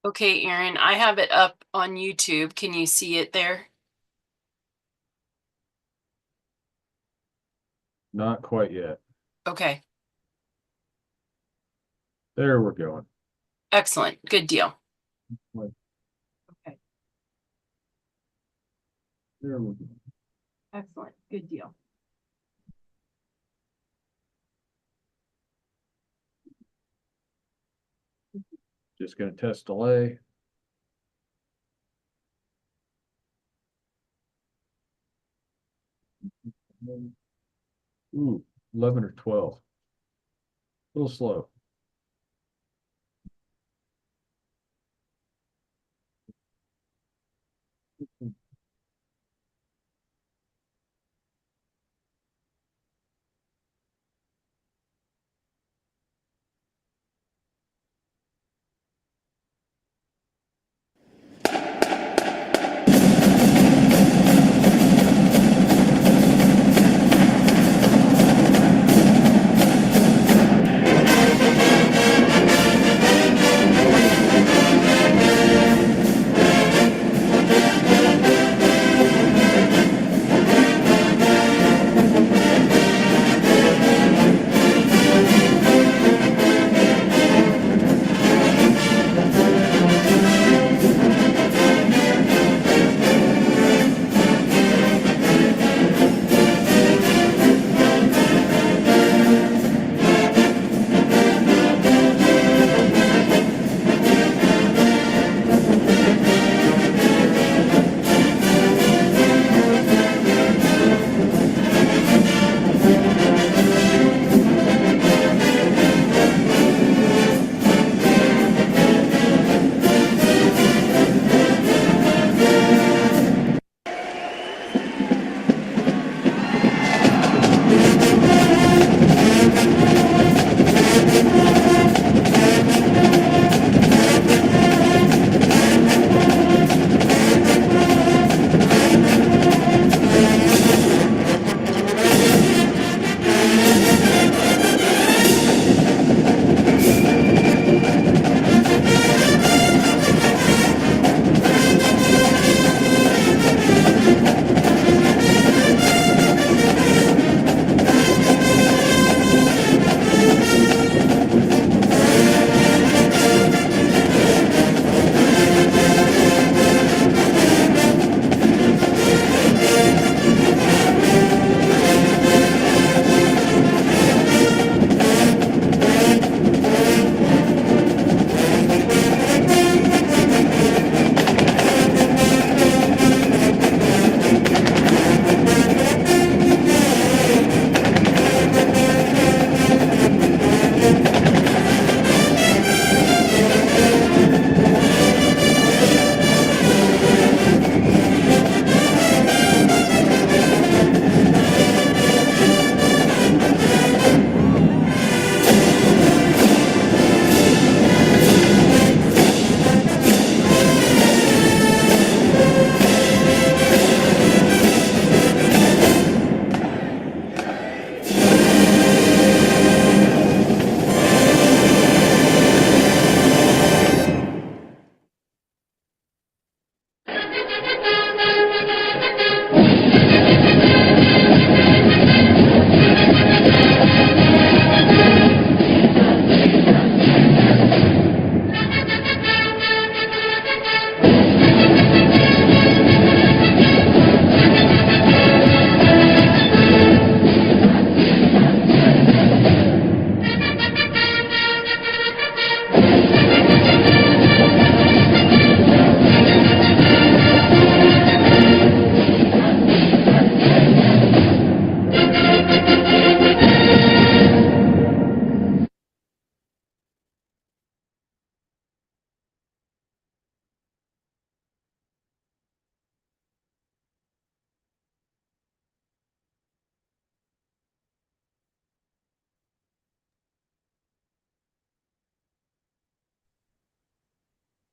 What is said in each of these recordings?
Okay, Aaron, I have it up on YouTube. Can you see it there? Not quite yet. Okay, There we're going. excellent. Good deal. Like, Okay, there we go. excellent. Good deal. Just going to test delay. Ooh, 11 or 12. A little slow.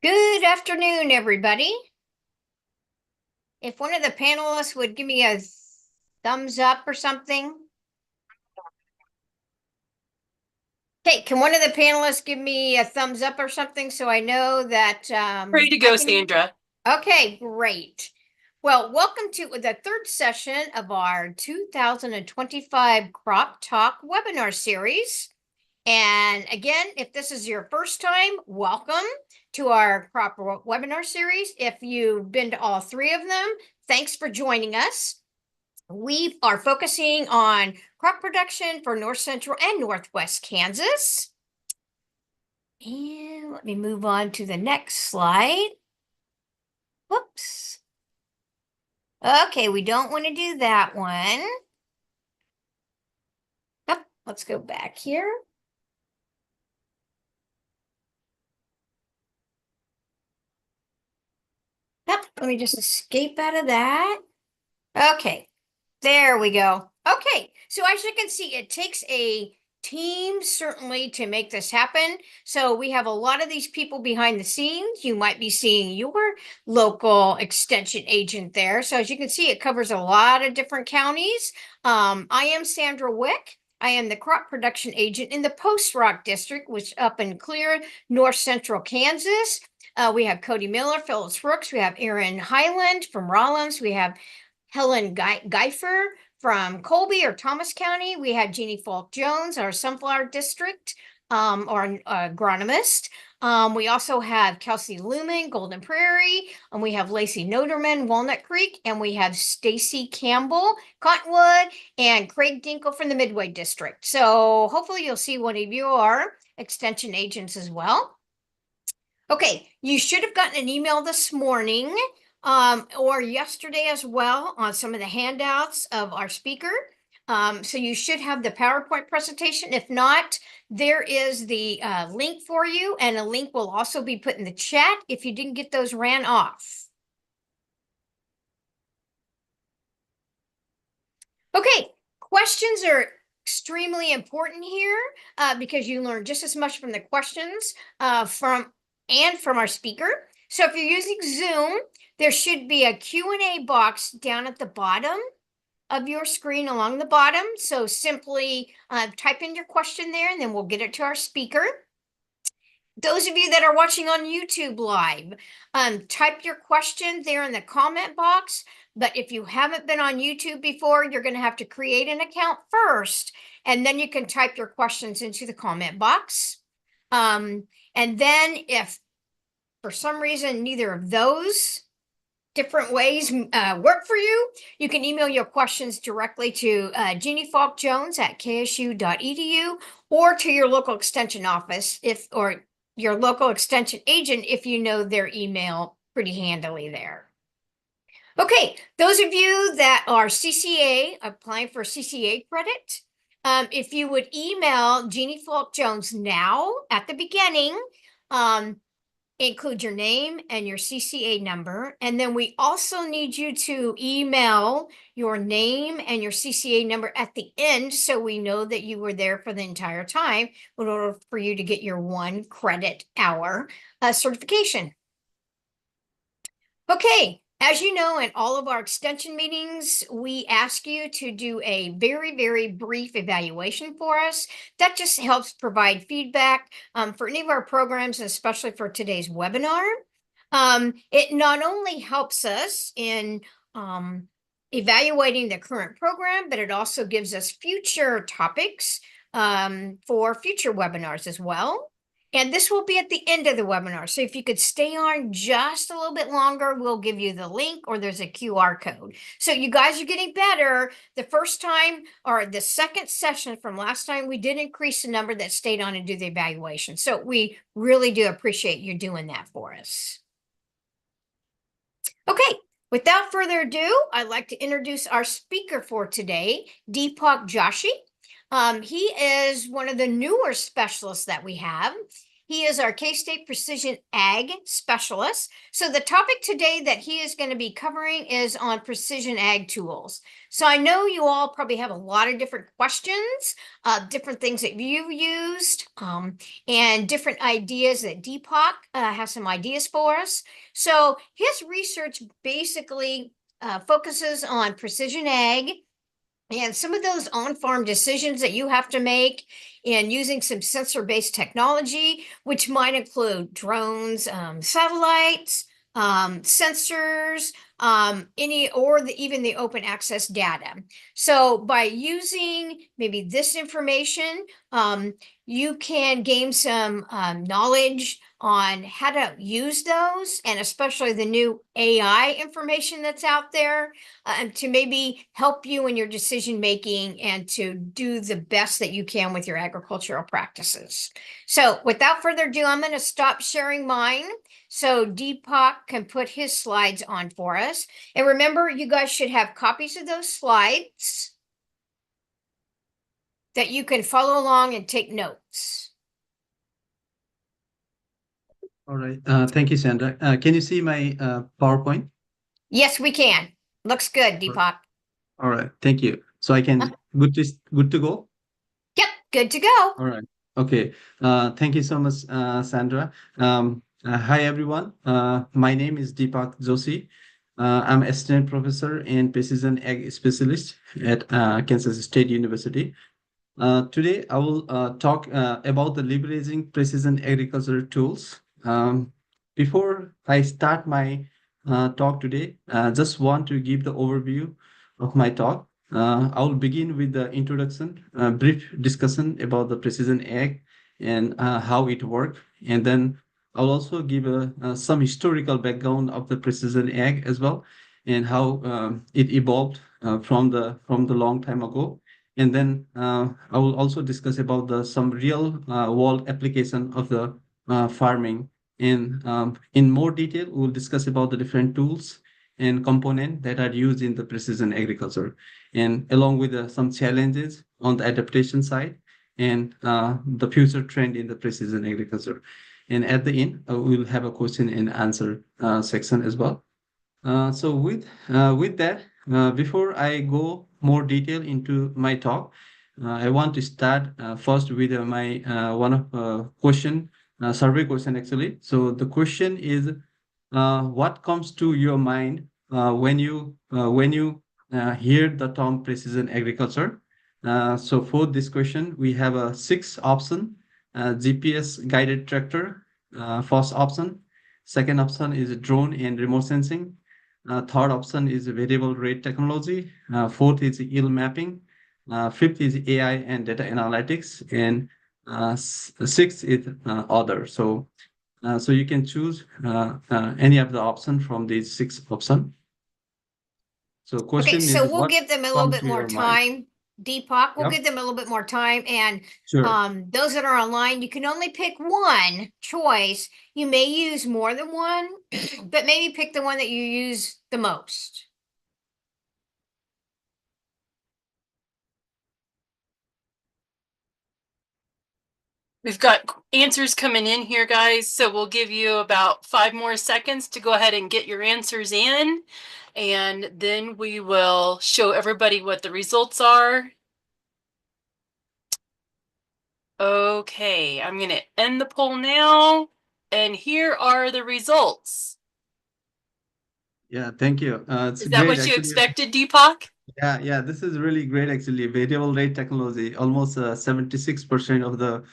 Good afternoon, everybody. If one of the panelists would give me a thumbs up or something. Okay, can one of the panelists give me a thumbs up or something so I know that Ready to I go, can... Sandra. Okay, great. Well, welcome to the third session of our 2025 Crop Talk webinar series. And again, if this is your first time, welcome to our crop webinar series. If you've been to all three of them, thanks for joining us. We are focusing on crop production for North Central and Northwest Kansas. And let me move on to the next slide. Whoops. Okay, we don't want to do that one. Yep, let's go back here. Yep, let me just escape out of that. Okay, there we go. Okay, so as you can see, it takes a team certainly to make this happen. So we have a lot of these people behind the scenes. You might be seeing your local extension agent there. So as you can see, it covers a lot of different counties. I am Sandra Wick. I am the crop production agent in the Post Rock District, which up in Clear, North Central Kansas. We have Cody Miller, Phyllis Brooks. We have Aaron Highland from Rollins. We have Helen Geifer from Colby or Thomas County. We had Jeannie Falk Jones, our Sunflower District, or agronomist. We also have Kelsey Lumen, Golden Prairie, and we have Lacey Noderman, Walnut Creek, and we have Stacy Campbell, Cottonwood, and Craig Dinkle from the Midway District. So hopefully you'll see one of your extension agents as well. Okay, you should have gotten an email this morning or yesterday as well on some of the handouts of our speaker. So you should have the PowerPoint presentation. If not, there is the link for you, and a link will also be put in the chat if you didn't get those ran off. Okay, questions are extremely important here because you learn just as much from the questions from our speaker. So if you're using Zoom, there should be a Q&A box down at the bottom of your screen along the bottom. So simply type in your question there and then we'll get it to our speaker. Those of you that are watching on YouTube live, type your question there in the comment box. But if you haven't been on YouTube before, you're going to have to create an account first, and then you can type your questions into the comment box. And then if for some reason neither of those different ways work for you, you can email your questions directly to Jeannie Falk Jones at ksu.edu or to your local extension office or your local extension agent if you know their email pretty handily there. Okay, those of you that are CCA, applying for CCA credit, if you would email Jeannie Falk Jones now at the beginning, include your name and your CCA number. And then we also need you to email your name and your CCA number at the end so we know that you were there for the entire time in order for you to get your 1 credit hour certification. Okay, as you know, in all of our extension meetings, we ask you to do a very, very brief evaluation for us. That just helps provide feedback for any of our programs, and especially for today's webinar. It not only helps us in evaluating the current program, but it also gives us future topics for future webinars as well. And this will be at the end of the webinar. So if you could stay on just a little bit longer, we'll give you the link or there's a QR code. So you guys are getting better. The first time or the second session from last time, we did increase the number that stayed on and do the evaluation. So we really do appreciate you doing that for us. Okay, without further ado, I'd like to introduce our speaker for today, Deepak Joshi. He is one of the newer specialists that we have. He is our K-State Precision Ag Specialist. So the topic today that he is going to be covering is on precision ag tools. So I know you all probably have a lot of different questions, different things that you've used, and different ideas that Deepak has some ideas for us. So his research basically focuses on precision ag, And some of those on-farm decisions that you have to make and using some sensor-based technology, which might include drones, satellites, sensors, even the open access data. So by using maybe this information, you can gain some knowledge on how to use those, and especially the new AI information that's out there, to maybe help you in your decision making and to do the best that you can with your agricultural practices. So without further ado, I'm going to stop sharing mine so Deepak can put his slides on for us. And remember, you guys should have copies of those slides that you can follow along and take notes. All right. Thank you, Sandra. Can you see my PowerPoint? Yes, we can. Looks good, Deepak. All right. Thank you. So I can good to go. Yep, good to go. All right. Okay. Thank you so much, Sandra. Hi, everyone. My name is Deepak Joshi. I'm assistant professor and precision ag specialist at Kansas State University. Today, I will talk about the leveraging precision agriculture tools. Before I start my talk today, just want to give the overview of my talk. I will begin with the introduction, a brief discussion about the precision ag and how it works, and then I'll also give some historical background of the precision ag as well, and how it evolved from the long time ago. And then I will also discuss about some real world application of the farming. And in more detail, we'll discuss about the different tools and components that are used in the precision agriculture, and along with some challenges on the adaptation side and the future trend in the precision agriculture. And at the end, we'll have a question and answer section as well. With that, before I go more detail into my talk, I want to start first with my one of question survey question actually. So the question is, what comes to your mind when you hear the term precision agriculture? So for this question, we have a six option: GPS guided tractor, first option. Second option is drone and remote sensing. Third option is variable rate technology. Fourth is yield mapping. Fifth is AI and data analytics. And sixth is other. So you can choose any of the option from these six options. So Okay, question so is, we'll what give them a little come bit to more your mind? time. Deepak, we'll Yep. give them a little bit more time. And Sure. those that are online, you can only pick one choice. You may use more than one, but maybe pick the one that you use the most. We've got answers coming in here, guys. So we'll give you about 5 more seconds to go ahead and get your answers in. And then we will show everybody what the results are. Okay, I'm going to end the poll now. And here are the results. Yeah, thank you. It's Is that great what you actually. expected, Deepak? Yeah, this is really great actually. Variable rate technology, almost 76% of the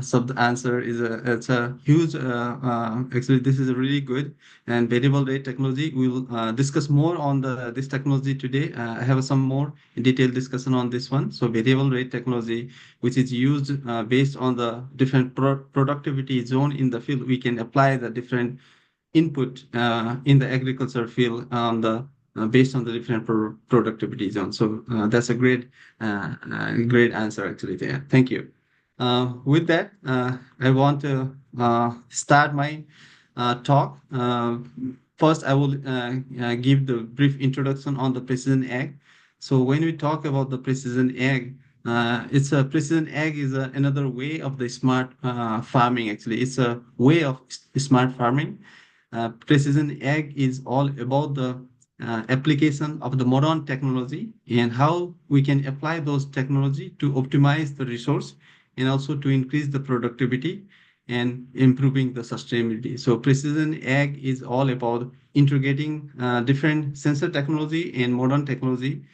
sub answer is it's a huge actually this is really good. And variable rate technology, we'll discuss more on this technology today. I have some more detailed discussion on this one. So variable rate technology, which is used based on the different productivity zone in the field, we can apply the different input in the agriculture field on the based on the different productivity zones. So that's a great answer actually there. Thank you. With that, I want to start my talk. First, I will give the brief introduction on the precision ag. So when we talk about the precision ag, it's a precision ag is another way of the smart farming. Actually, it's a way of smart farming. Precision ag is all about the application of the modern technology and how we can apply those technology to optimize the resource and also to increase the productivity and improving the sustainability. So precision ag is all about integrating different sensor technology and modern technology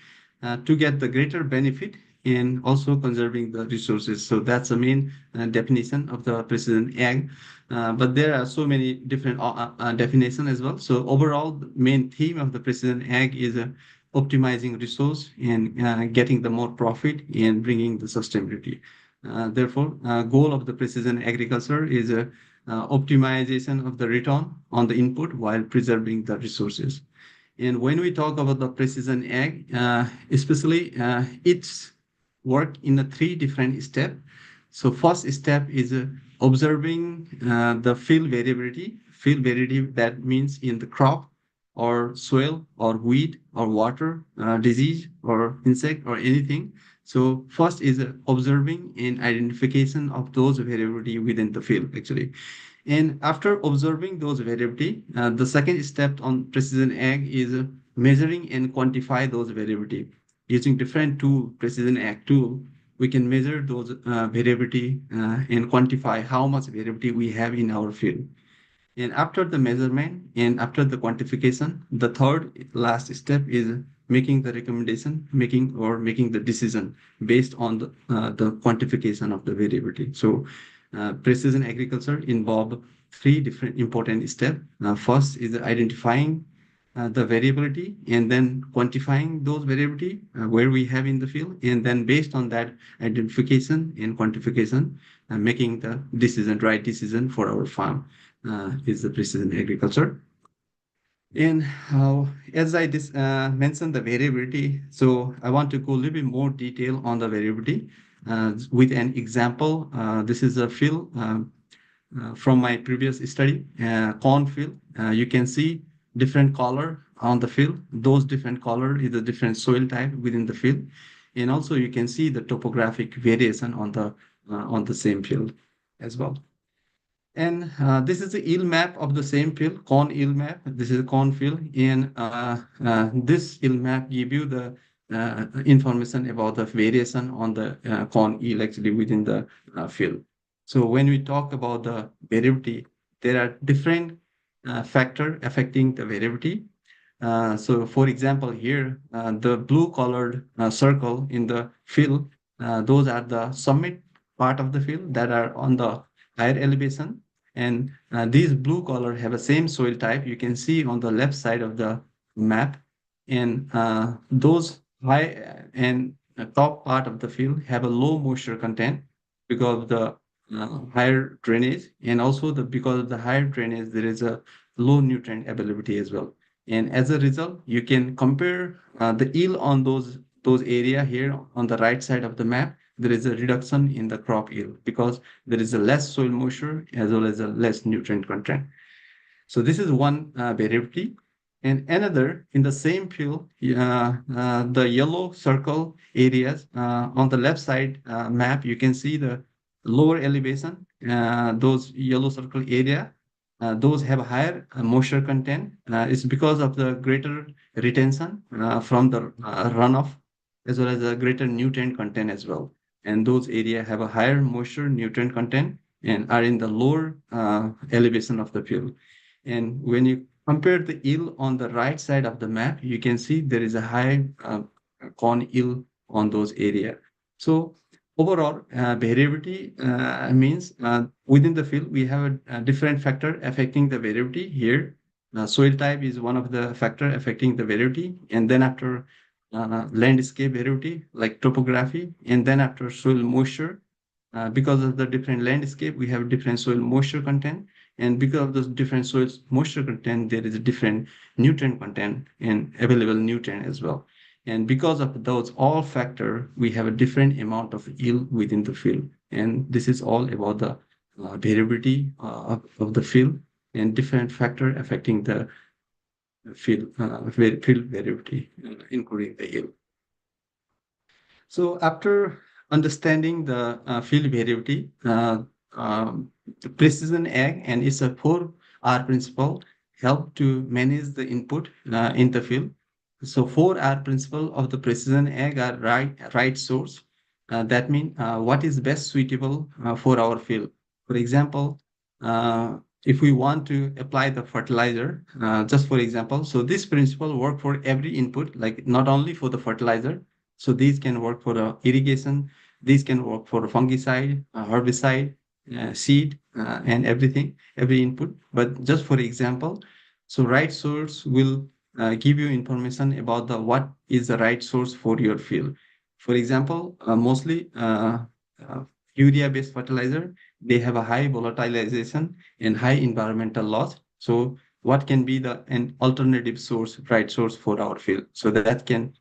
to get the greater benefit in also conserving the resources. So that's the main definition of the precision ag. But there are so many different definitions as well. So overall, the main theme of the precision ag is optimizing resource and getting the more profit and bringing the sustainability. Therefore, goal of the precision agriculture is optimization of the return on the input while preserving the resources. And when we talk about the precision ag, especially it's work in a three different step. So first step is observing the field variability. Field variability that means in the crop or soil or weed or water, disease or insect or anything. So first is observing and identification of those variability within the field actually. And after observing those variability, the second step on precision ag is measuring and quantify those variability. Using different tool, precision ag tool, we can measure those variability and quantify how much variability we have in our field. And after the measurement and after the quantification, the third last step is making the recommendation, making the decision based on the quantification of the variability. So precision agriculture involve three different important steps. First is identifying the variability and then quantifying those variability where we have in the field, and then based on that identification and quantification, making the decision, right decision for our farm is the precision agriculture. And as I mentioned the variability, so I want to go a little bit more detail on the variability with an example. This is a field from my previous study, corn field. You can see different color on the field. Those different color is a different soil type within the field, and also you can see the topographic variation on the same field as well. And this is the yield map of the same field, corn yield map. This is a corn field, and this yield map give you the information about the variation on the corn yield actually within the field. So when we talk about the variability, there are different factor affecting the variability. So for example, here, the blue colored circle in the field, those are the summit part of the field that are on the higher elevation. And these blue color have the same soil type. You can see on the left side of the map. And those high and top part of the field have a low moisture content because of the higher drainage. And also because of the higher drainage, there is a low nutrient availability as well. And as a result, you can compare the yield on those area here on the right side of the map. There is a reduction in the crop yield because there is a less soil moisture as well as a less nutrient content. So this is one variability. And another in the same field, the yellow circle areas on the left side map, you can see the lower elevation, those yellow circle area, those have higher moisture content. It's because of the greater retention from the runoff as well as a greater nutrient content as well. And those area have a higher moisture nutrient content and are in the lower elevation of the field. And when you compare the yield on the right side of the map, you can see there is a high corn yield on those area. So overall, variability means within the field, we have a different factor affecting the variability here. Soil type is one of the factor affecting the variability. And then after landscape variability, like topography, and then after soil moisture, because of the different landscape, we have different soil moisture content. And because of those different soil moisture content, there is a different nutrient content and available nutrient as well. And because of those all factor, we have a different amount of yield within the field. And this is all about the variability of the field and different factor affecting the field variability, including the yield. So after understanding the field variability, the precision ag and its a 4R principle help to manage the input in the field. So 4R principle of the precision ag are right source. That means what is best suitable for our field. For example, if we want to apply the fertilizer, just for example, so this principle work for every input, like not only for the fertilizer. So these can work for the irrigation, these can work for the fungicide, herbicide, seed, and everything, every input. But just for example, so right source will give you information about the what is the right source for your field. For example, mostly urea-based fertilizer, they have a high volatilization and high environmental loss. So what can be the an alternative source, right source for our field? So that can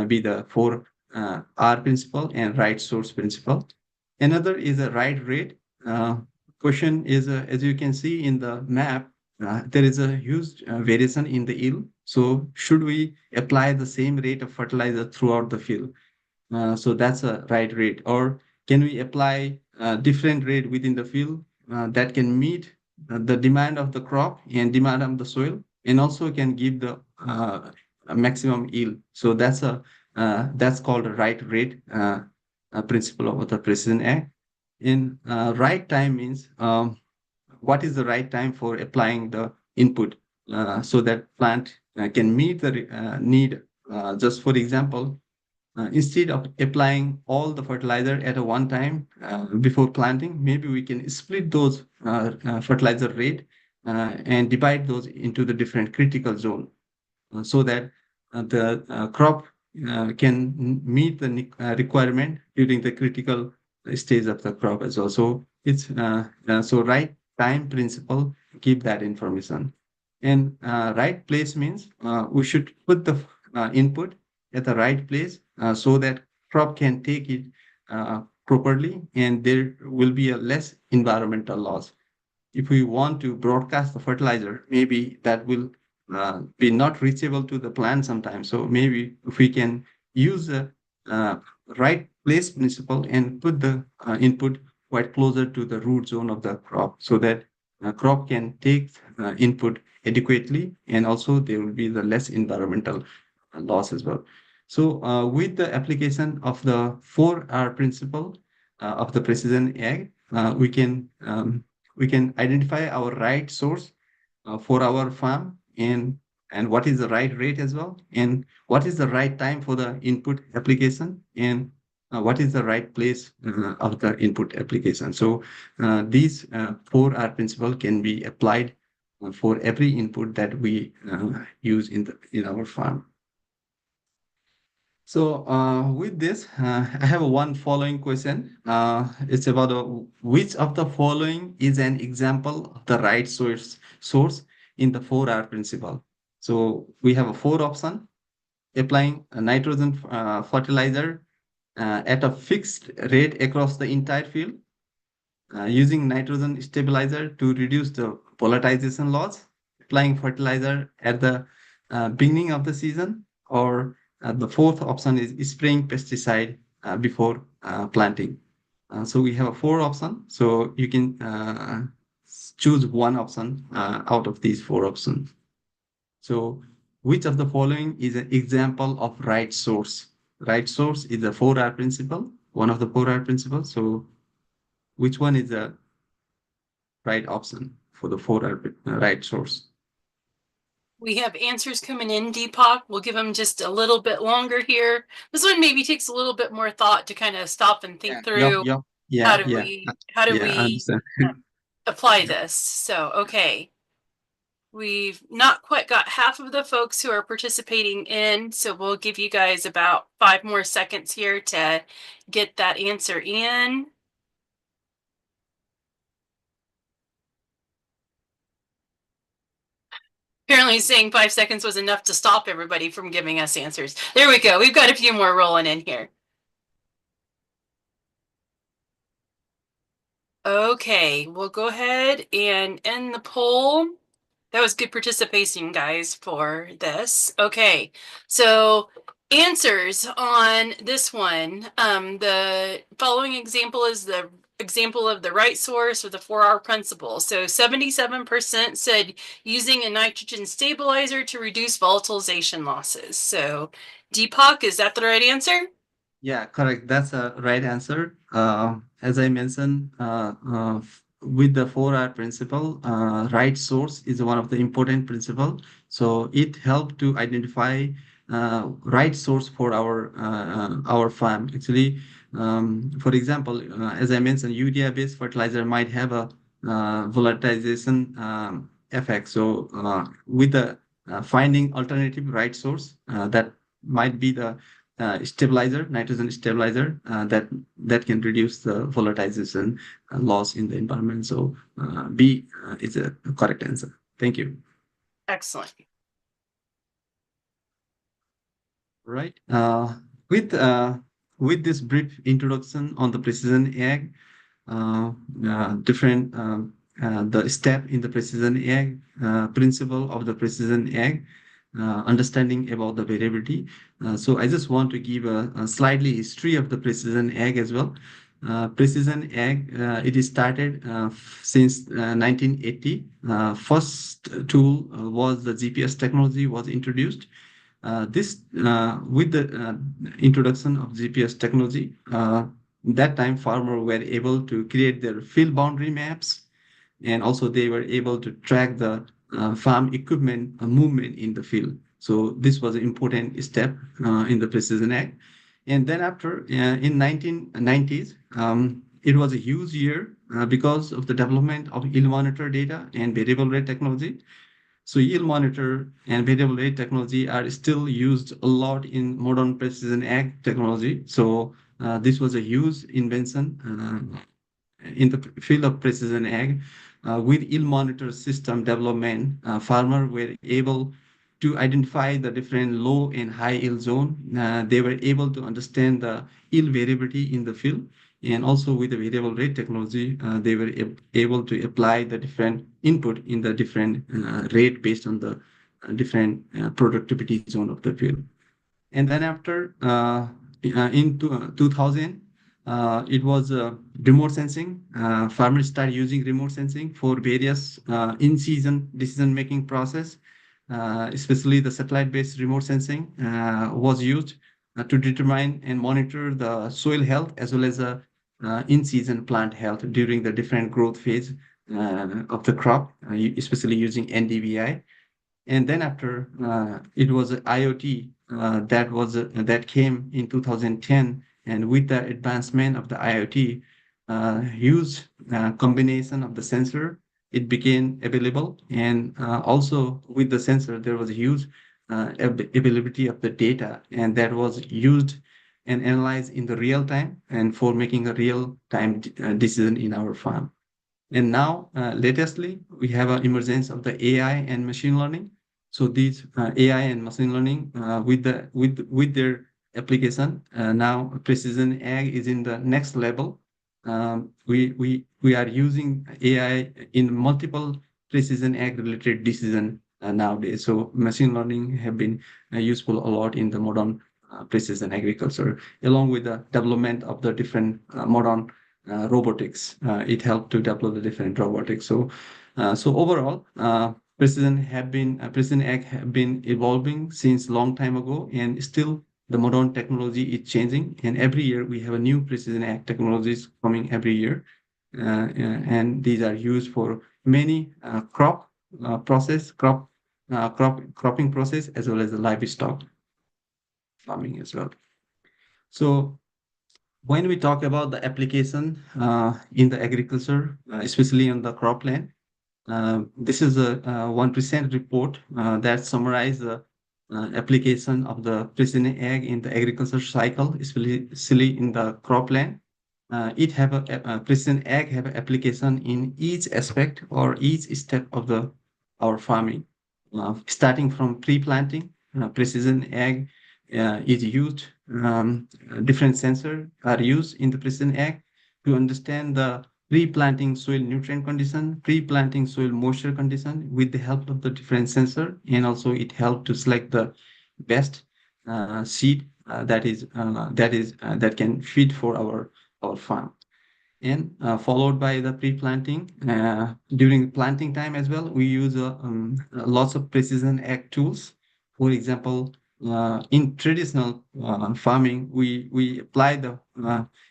be the 4R principle and right source principle. Another is a right rate. Question is, as you can see in the map, there is a huge variation in the yield. So should we apply the same rate of fertilizer throughout the field? So that's a right rate. Or can we apply a different rate within the field that can meet the demand of the crop and demand of the soil, and also can give the a maximum yield? So that's called a right rate principle of the precision ag. In right time means what is the right time for applying the input so that plant can meet the need. Just for example, instead of applying all the fertilizer at a one time before planting, maybe we can split those fertilizer rate and divide those into the different critical zone so that the crop can meet the requirement during the critical stage of the crop as well. So it's so right time principle give that information. And right place means we should put the input at the right place so that crop can take it properly and there will be a less environmental loss. If we want to broadcast the fertilizer, maybe that will be not reachable to the plant sometimes. So maybe if we can use the uh, right place principle and put the input quite closer to the root zone of the crop so that crop can take input adequately, and also there will be the less environmental loss as well. So with the application of the 4R principle of the precision ag, we can identify our right source for our farm, and what is the right rate as well, and what is the right time for the input application, and what is the right place of the input application. So these 4R principle can be applied for every input that we use in our farm. So with this, I have one following question. It's about which of the following is an example of the right source in the 4R principle. So we have a four option: applying a nitrogen fertilizer at a fixed rate across the entire field, using nitrogen stabilizer to reduce the volatilization loss, applying fertilizer at the beginning of the season, or the fourth option is spraying pesticide before planting. So we have a four option. So you can choose one option out of these four options. So which of the following is an example of right source? Right source is the 4R principle, one of the 4R principles. So which one is the right option for the 4R right source? We have answers coming in, Deepak. We'll give them just a little bit longer here. This one maybe takes a little bit more thought to kind of stop and think Yup, through yup. how Yeah, do yeah, I we understand. apply Yeah. this. So, okay. We've not quite got half of the folks who are participating in, so we'll give you guys about 5 more seconds here to get that answer in. Apparently saying 5 seconds was enough to stop everybody from giving us answers. There we go. We've got a few more rolling in here. Okay, we'll go ahead and end the poll. That was good participation, guys, for this. Okay, so answers on this one. The following example is the example of the right source or the 4R principle. So 77% said using a nitrogen stabilizer to reduce volatilization losses. So Deepak, is that the right answer? Yeah, correct. That's a right answer. As I mentioned, with the 4R principle, right source is one of the important principle. So it helped to identify right source for our farm. Actually, for example, as I mentioned, urea-based fertilizer might have a volatilization effect. So with the finding alternative right source, that might be the stabilizer, nitrogen stabilizer, that can reduce the volatilization loss in the environment. So B is a correct answer. Thank you. Excellent. Right. With with this brief introduction on the precision ag, different the step in the precision ag, principle of the precision ag, understanding about the variability. So I just want to give a slightly history of the precision ag as well. Precision ag, it is started since 1980. First tool was the GPS technology was introduced. This with the introduction of GPS technology, that time farmers were able to create their field boundary maps, and also they were able to track the farm equipment movement in the field. So this was an important step in the precision ag. And then after in 1990s, it was a huge year because of the development of yield monitor data and variable rate technology. So yield monitor and variable rate technology are still used a lot in modern precision ag technology. So this was a huge invention in the field of precision ag. With yield monitor system development, farmers were able to identify the different low and high yield zone. They were able to understand the yield variability in the field. And also with the variable rate technology, they were able to apply the different input in the different rate based on the different productivity zone of the field. And then after in 2000, it was remote sensing. Farmers started using remote sensing for various in-season decision-making process, especially the satellite-based remote sensing was used to determine and monitor the soil health as well as the in-season plant health during the different growth phase of the crop, especially using NDVI. And then after it was IoT that came in 2010, and with the advancement of the IoT, huge combination of the sensor, it became available, and also with the sensor there was a huge availability of the data, and that was used and analyzed in the real time and for making a real time decision in our farm. And now, latestly, we have an emergence of the AI and machine learning. So these AI and machine learning with their application, now precision ag is in the next level. We are using AI in multiple precision ag related decision nowadays. So machine learning have been useful a lot in the modern precision agriculture, along with the development of the different modern robotics. It helped to develop the different robotics. So overall, precision ag have been evolving since long time ago, and still the modern technology is changing. And every year we have a new precision ag technologies coming every year, and these are used for many cropping process as well as the livestock farming as well. So when we talk about the application in the agriculture, especially on the cropland, this is a one recent report that summarized the application of the precision ag in the agriculture cycle, especially in the cropland. It have a precision ag have an application in each aspect or each step of the our farming, starting from pre-planting. Precision ag is used. Different sensors are used in the precision ag to understand the pre-planting soil nutrient condition, pre-planting soil moisture condition with the help of the different sensor, and also it helped to select the best seed that can feed for our farm. And followed by the pre-planting. During planting time as well, we use lots of precision ag tools. For example, in traditional farming, we apply the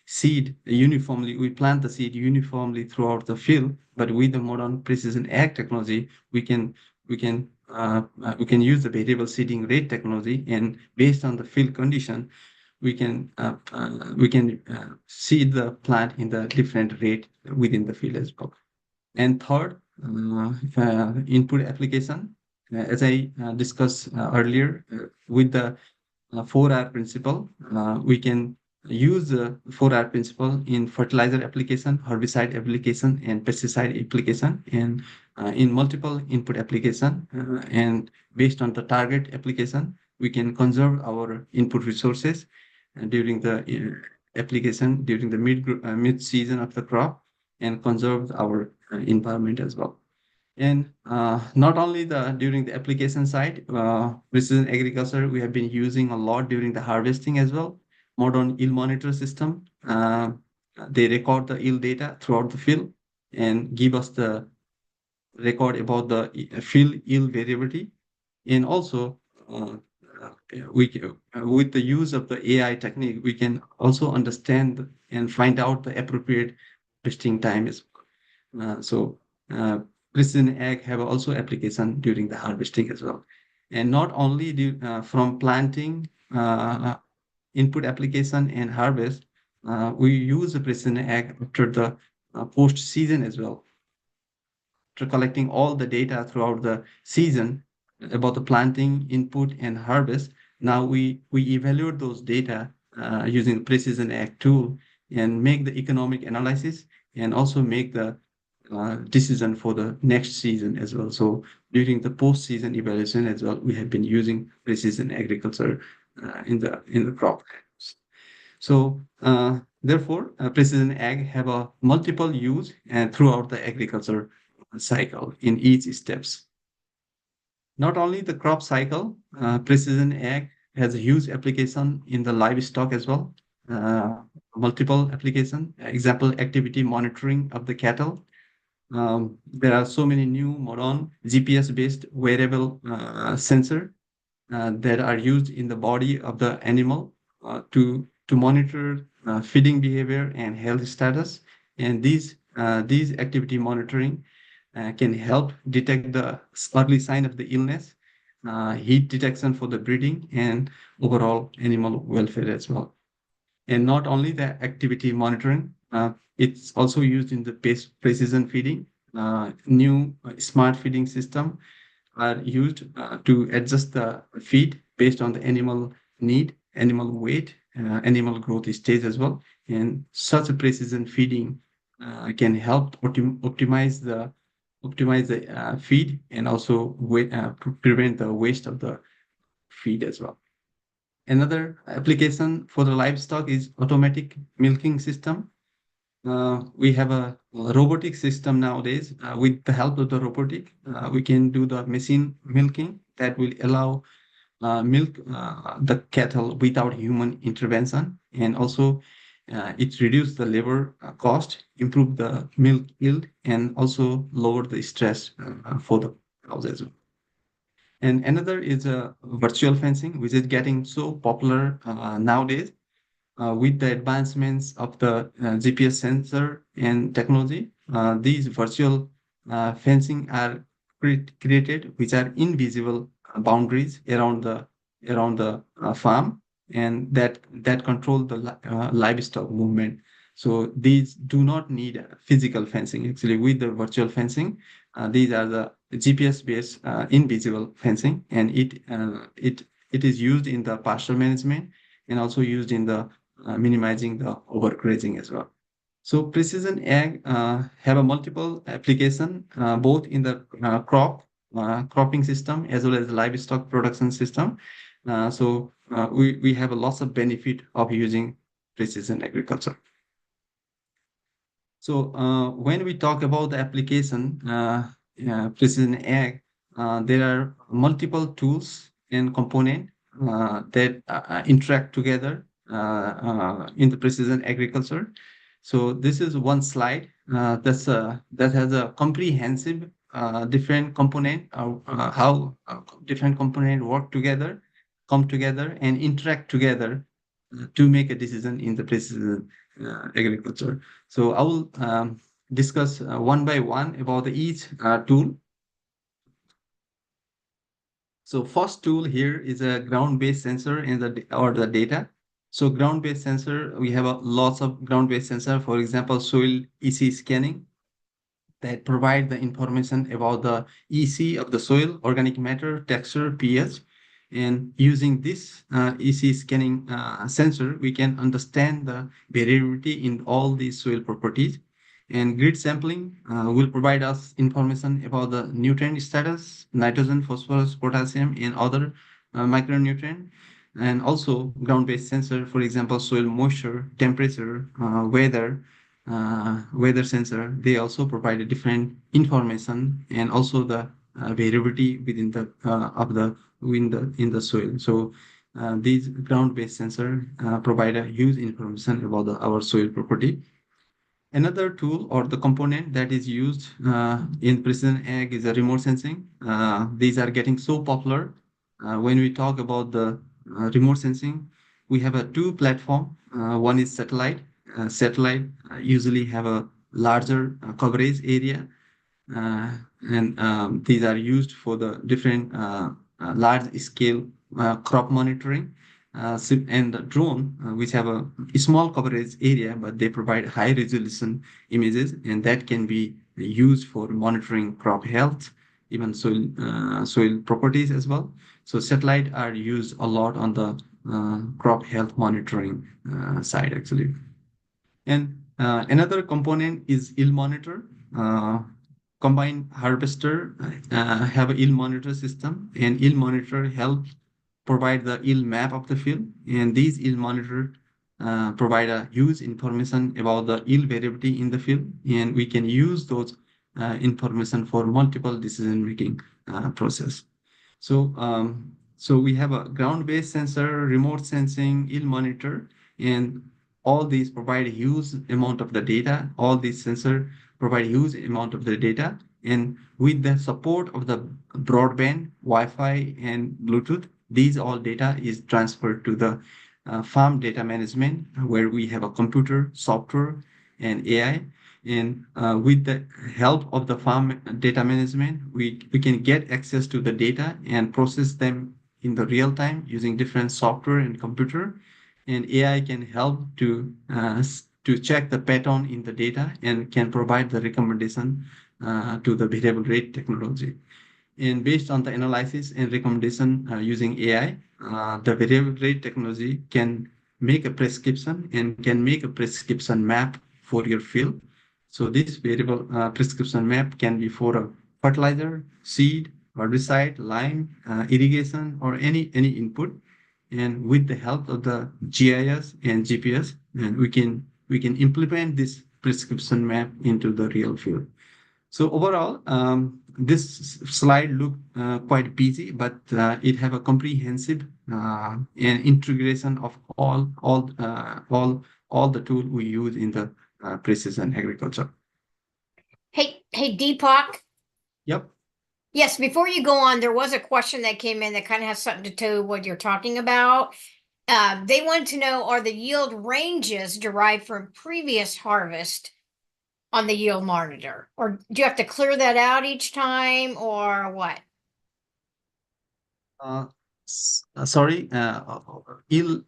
seed uniformly. We plant the seed uniformly throughout the field. But with the modern precision ag technology, we can use the variable seeding rate technology, and based on the field condition, we can seed the plant in the different rate within the field as well. And third, input application. As I discussed earlier, with the 4R principle, we can use the 4R principle in fertilizer application, herbicide application, and pesticide application, and in multiple input application. And based on the target application, we can conserve our input resources during the application during the mid season of the crop, and conserve our environment as well. And not only during the application side, precision agriculture we have been using a lot during the harvesting as well. Modern yield monitor system, they record the yield data throughout the field and give us the record about the field yield variability. And also, uh, with the use of the AI technique, we can also understand and find out the appropriate harvesting time as well. Precision ag have also application during the harvesting as well. And not only from planting, input application and harvest, we use the precision ag after the post season as well, after collecting all the data throughout the season about the planting, input, and harvest. Now we evaluate those data using precision ag tool and make the economic analysis, and also make the decision for the next season as well. So during the post-season evaluation as well, we have been using precision agriculture in the crop. So therefore, precision ag have a multiple use and throughout the agriculture cycle in each steps. Not only the crop cycle, precision ag has a huge application in the livestock as well. Multiple application, example, activity monitoring of the cattle. There are so many new modern GPS-based wearable sensor that are used in the body of the animal to monitor feeding behavior and health status. And these activity monitoring can help detect the early sign of the illness, heat detection for the breeding, and overall animal welfare as well. And not only the activity monitoring, it's also used in the precision feeding. New smart feeding system are used to adjust the feed based on the animal need, animal weight, animal growth stage as well. And such a precision feeding can help optimize the feed, and also prevent the waste of the feed as well. Another application for the livestock is automatic milking system. We have a robotic system nowadays. With the help of the robotic, we can do the machine milking that will allow milk the cattle without human intervention, and also it reduce the labor cost, improve the milk yield, and also lower the stress for the cows as well. And another is virtual fencing, which is getting so popular nowadays with the advancements of the GPS sensor and technology. These virtual fencing are created, which are invisible boundaries around the farm, and that control the livestock movement. So these do not need physical fencing. Actually, with the virtual fencing, these are the GPS-based invisible fencing, and it is used in the pasture management, and also used in the minimizing the overgrazing as well. So precision ag have a multiple application both in the cropping system as well as the livestock production system. We have a lots of benefit of using precision agriculture. So when we talk about the application, precision ag, there are multiple tools and component that interact together in the precision agriculture. So this is one slide that has a comprehensive different component, how different component work together come together and interact together to make a decision in the precision agriculture. So I will discuss one by one about each tool. So first tool here is a ground-based sensor in the data. So ground-based sensor, we have lots of ground-based sensor. For example, soil EC scanning that provide the information about the EC of the soil, organic matter, texture, pH. And using this EC scanning sensor, we can understand the variability in all these soil properties. And grid sampling will provide us information about the nutrient status, nitrogen, phosphorus, potassium, and other micronutrient. And also ground-based sensor, for example, soil moisture, temperature, weather sensor, they also provide a different information and also the variability within the of the in the soil. So these ground-based sensor provide a huge information about our soil property. Another tool or the component that is used in precision ag is a remote sensing. These are getting so popular. When we talk about the remote sensing, we have a two platform. One is satellite. Satellite usually have a larger coverage area, uh, and these are used for the different large scale crop monitoring. And the drone, which have a small coverage area, but they provide high resolution images, and that can be used for monitoring crop health, even soil properties as well. So satellite are used a lot on the crop health monitoring side actually. And another component is yield monitor. Combined harvester have a yield monitor system, and yield monitor helps provide the yield map of the field. And these yield monitor provide a huge information about the yield variability in the field, and we can use those information for multiple decision making process. So we have a ground-based sensor, remote sensing, yield monitor, and all these provide a huge amount of the data. All these sensors provide a huge amount of the data. And with the support of the broadband, Wi-Fi, and Bluetooth, these all data is transferred to the farm data management, where we have a computer, software, and AI. And with the help of the farm data management, we can get access to the data and process them in the real time using different software and computer. And AI can help to check the pattern in the data and can provide the recommendation to the variable rate technology. And based on the analysis and recommendation using AI, the variable rate technology can make a prescription and can make a prescription map for your field. So this variable prescription map can be for a fertilizer, seed, herbicide, lime, irrigation, or any input. And with the help of the GIS and GPS, and we can implement this prescription map into the real field. So overall, this slide look quite busy, but it have a comprehensive and integration of all the tool we use in the precision agriculture. Hey, Deepak. Yep. Yes, before you go on, there was a question that came in that kind of has something to do with what you're talking about. They wanted to know, are the yield ranges derived from previous harvest on the yield monitor? Or do you have to clear that out each time or what? Sorry, ill.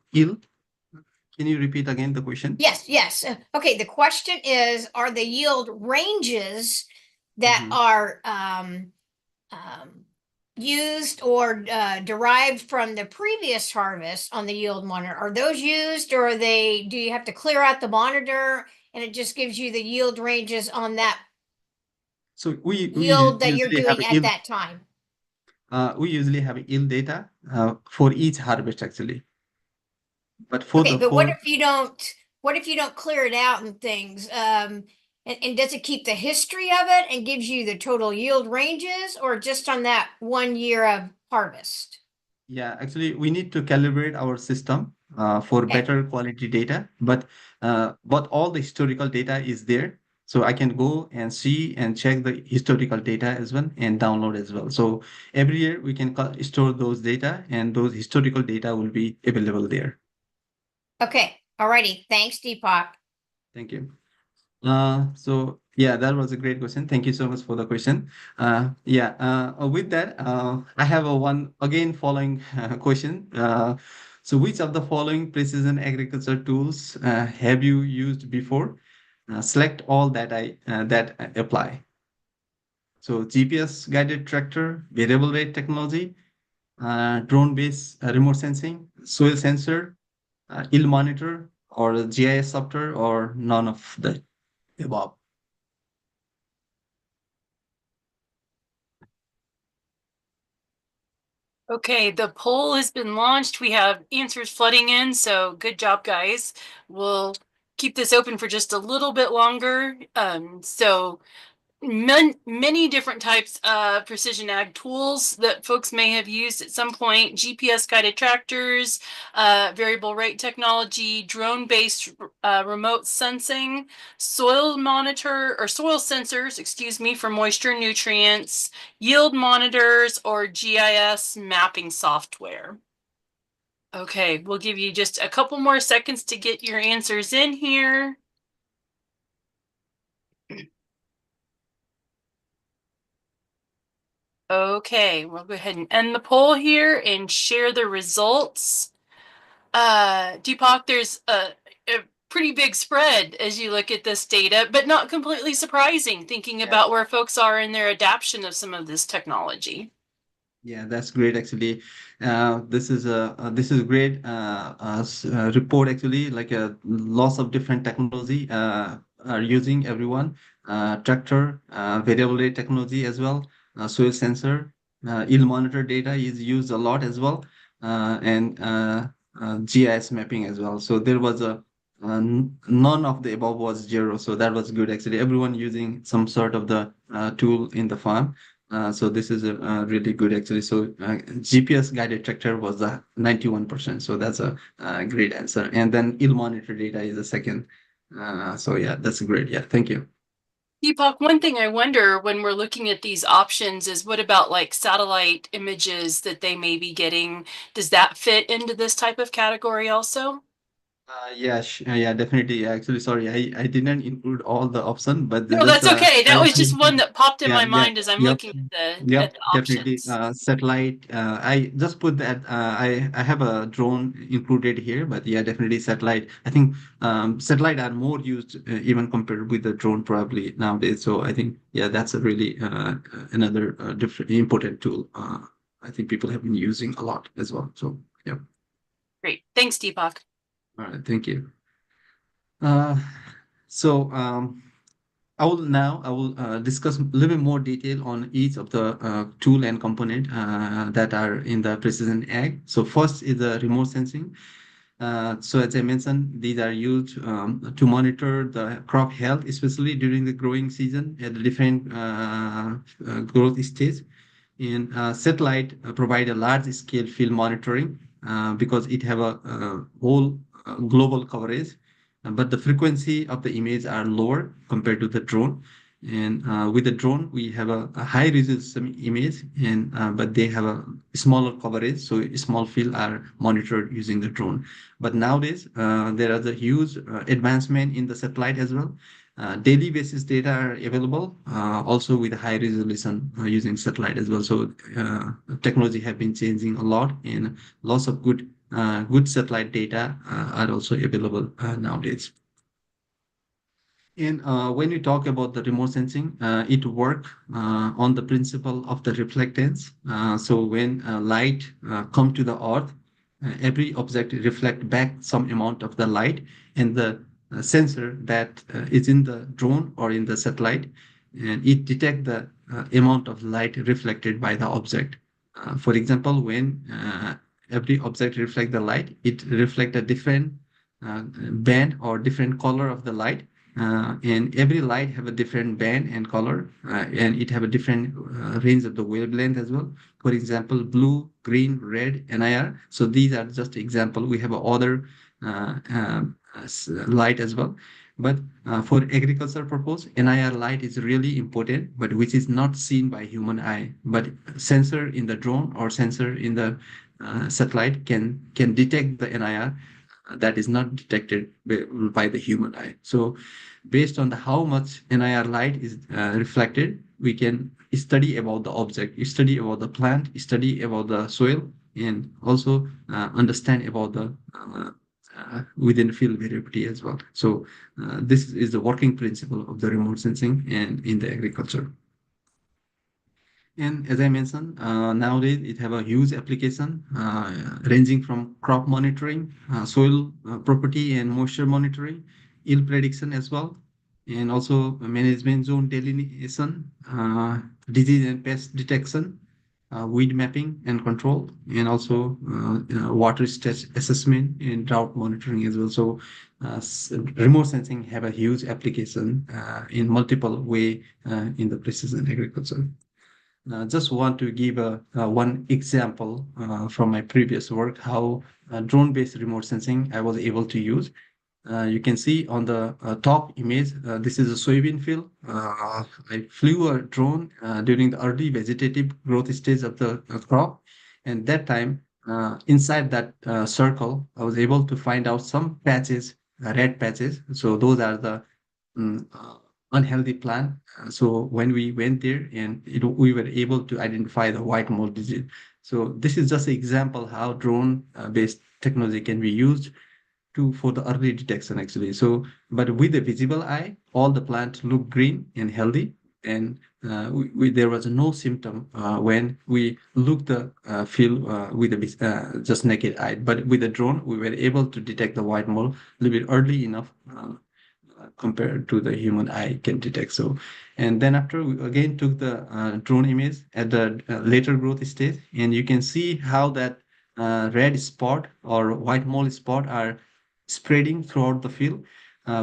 Can you repeat again the question? Yes. Okay, the question is, are the yield ranges that are used or derived from the previous harvest on the yield monitor, are those used, or are they, do you have to clear out the monitor and it just gives you the yield ranges on that So we yield that you're usually have doing at yield. that time? We usually have yield data for each harvest actually. But for Okay, the but for what if you don't clear it out and things? And does it keep the history of it and gives you the total yield ranges, or just on that 1 year of harvest? Yeah, actually, we need to calibrate our system for Okay, better quality data. But all the historical data is there. So I can go and see and check the historical data as well and download as well. So every year we can store those data, and those historical data will be available there. Okay, alrighty. Thanks, Deepak. Thank you. So yeah, that was a great question. Thank you so much for the question. With that, I have a one again following question. So which of the following precision agriculture tools have you used before? Select all that apply. So GPS guided tractor, variable rate technology, drone-based remote sensing, soil sensor, yield monitor, or GIS software, or none of the above. Okay, the poll has been launched. We have answers flooding in, so good job, guys. We'll keep this open for just a little bit longer. So many different types of precision ag tools that folks may have used at some point: GPS guided tractors, variable rate technology, drone based remote sensing, soil monitor or soil sensors, excuse me, for moisture and nutrients, yield monitors, or GIS mapping software. Okay, we'll give you just a couple more seconds to get your answers in here. Okay, we'll go ahead and end the poll here and share the results. Deepak, there's a pretty big spread as you look at this data, but not completely surprising thinking about where folks are in their adoption of some of this technology. Yeah, that's great. Actually, this is a great report. Actually, like lots of different technology are using everyone. Tractor, variable rate technology as well. Soil sensor, yield monitor data is used a lot as well, and GIS mapping as well. So there was none of the above was zero. So that was good. Actually, everyone using some sort of the tool in the farm. So this is really good actually. So GPS guided tractor was the 91%. So that's a great answer. And then yield monitor data is the second. So yeah, that's great. Yeah, thank you. Deepak, one thing I wonder when we're looking at these options is what about like satellite images that they may be getting? Does that fit into this type of category also? Yeah, definitely. Yeah, actually, sorry, I didn't include all the option, but No, that's that's okay. That was just one that popped in yeah, my yeah, mind as I'm yep, looking at yep, the definitely. options. Satellite. I just put that. I have a drone included here, but yeah, definitely satellite. I think satellite are more used even compared with the drone probably nowadays. So I think yeah, that's a really another different important tool. I think people have been using a lot as well. So yeah. Great. Thanks, Deepak. All right, thank you. Uh, so I will discuss a little bit more detail on each of the tool and component that are in the precision ag. So first is the remote sensing. So as I mentioned, these are used to monitor the crop health, especially during the growing season at the different growth stage. And satellite provide a large scale field monitoring because it have a whole global coverage, but the frequency of the image are lower compared to the drone. And with the drone, we have a high resolution image, and but they have a smaller coverage, so small field are monitored using the drone. But nowadays, there is a huge advancement in the satellite as well. Daily basis data are available, also with high resolution using satellite as well. So technology have been changing a lot, and lots of good satellite data are also available nowadays. And when we talk about the remote sensing, it work on the principle of the reflectance. So when light come to the earth, every object reflect back some amount of the light, and the sensor that is in the drone or in the satellite, and it detect the amount of light reflected by the object. For example, when every object reflect the light, it reflect a different band or different color of the light, and every light have a different band and color, and it have a different range of the wavelength as well. For example, blue, green, red, NIR. So these are just example. We have other light as well. But for agriculture purpose, NIR light is really important, but which is not seen by human eye. But sensor in the drone or sensor in the satellite can detect the NIR that is not detected by the human eye. So based on the how much NIR light is reflected, we can study about the object, study about the plant, study about the soil, and also understand about the within field variability as well. So this is the working principle of the remote sensing and in the agriculture. And as I mentioned, nowadays it have a huge application ranging from crop monitoring, soil property and moisture monitoring, yield prediction as well, and also management zone delineation, disease and pest detection, weed mapping and control, and also water stress assessment and drought monitoring as well. So remote sensing have a huge application in multiple way in the precision agriculture. Just want to give one example from my previous work, how drone-based remote sensing I was able to use. You can see on the top image, this is a soybean field. I flew a drone during the early vegetative growth stage of the crop. And that time, inside that circle, I was able to find out some patches, red patches. So those are the mm, uh, unhealthy plant. So when we went there and we were able to identify the white mold disease. So this is just an example how drone based technology can be used to for the early detection actually. So but with the visible eye, all the plants look green and healthy, and there was no symptom when we looked the field with the just naked eye. But with the drone, we were able to detect the white mold a little bit early enough compared to the human eye can detect. So, and then after we again took the drone image at the later growth stage, and you can see how that red spot or white mold spot are spreading throughout the field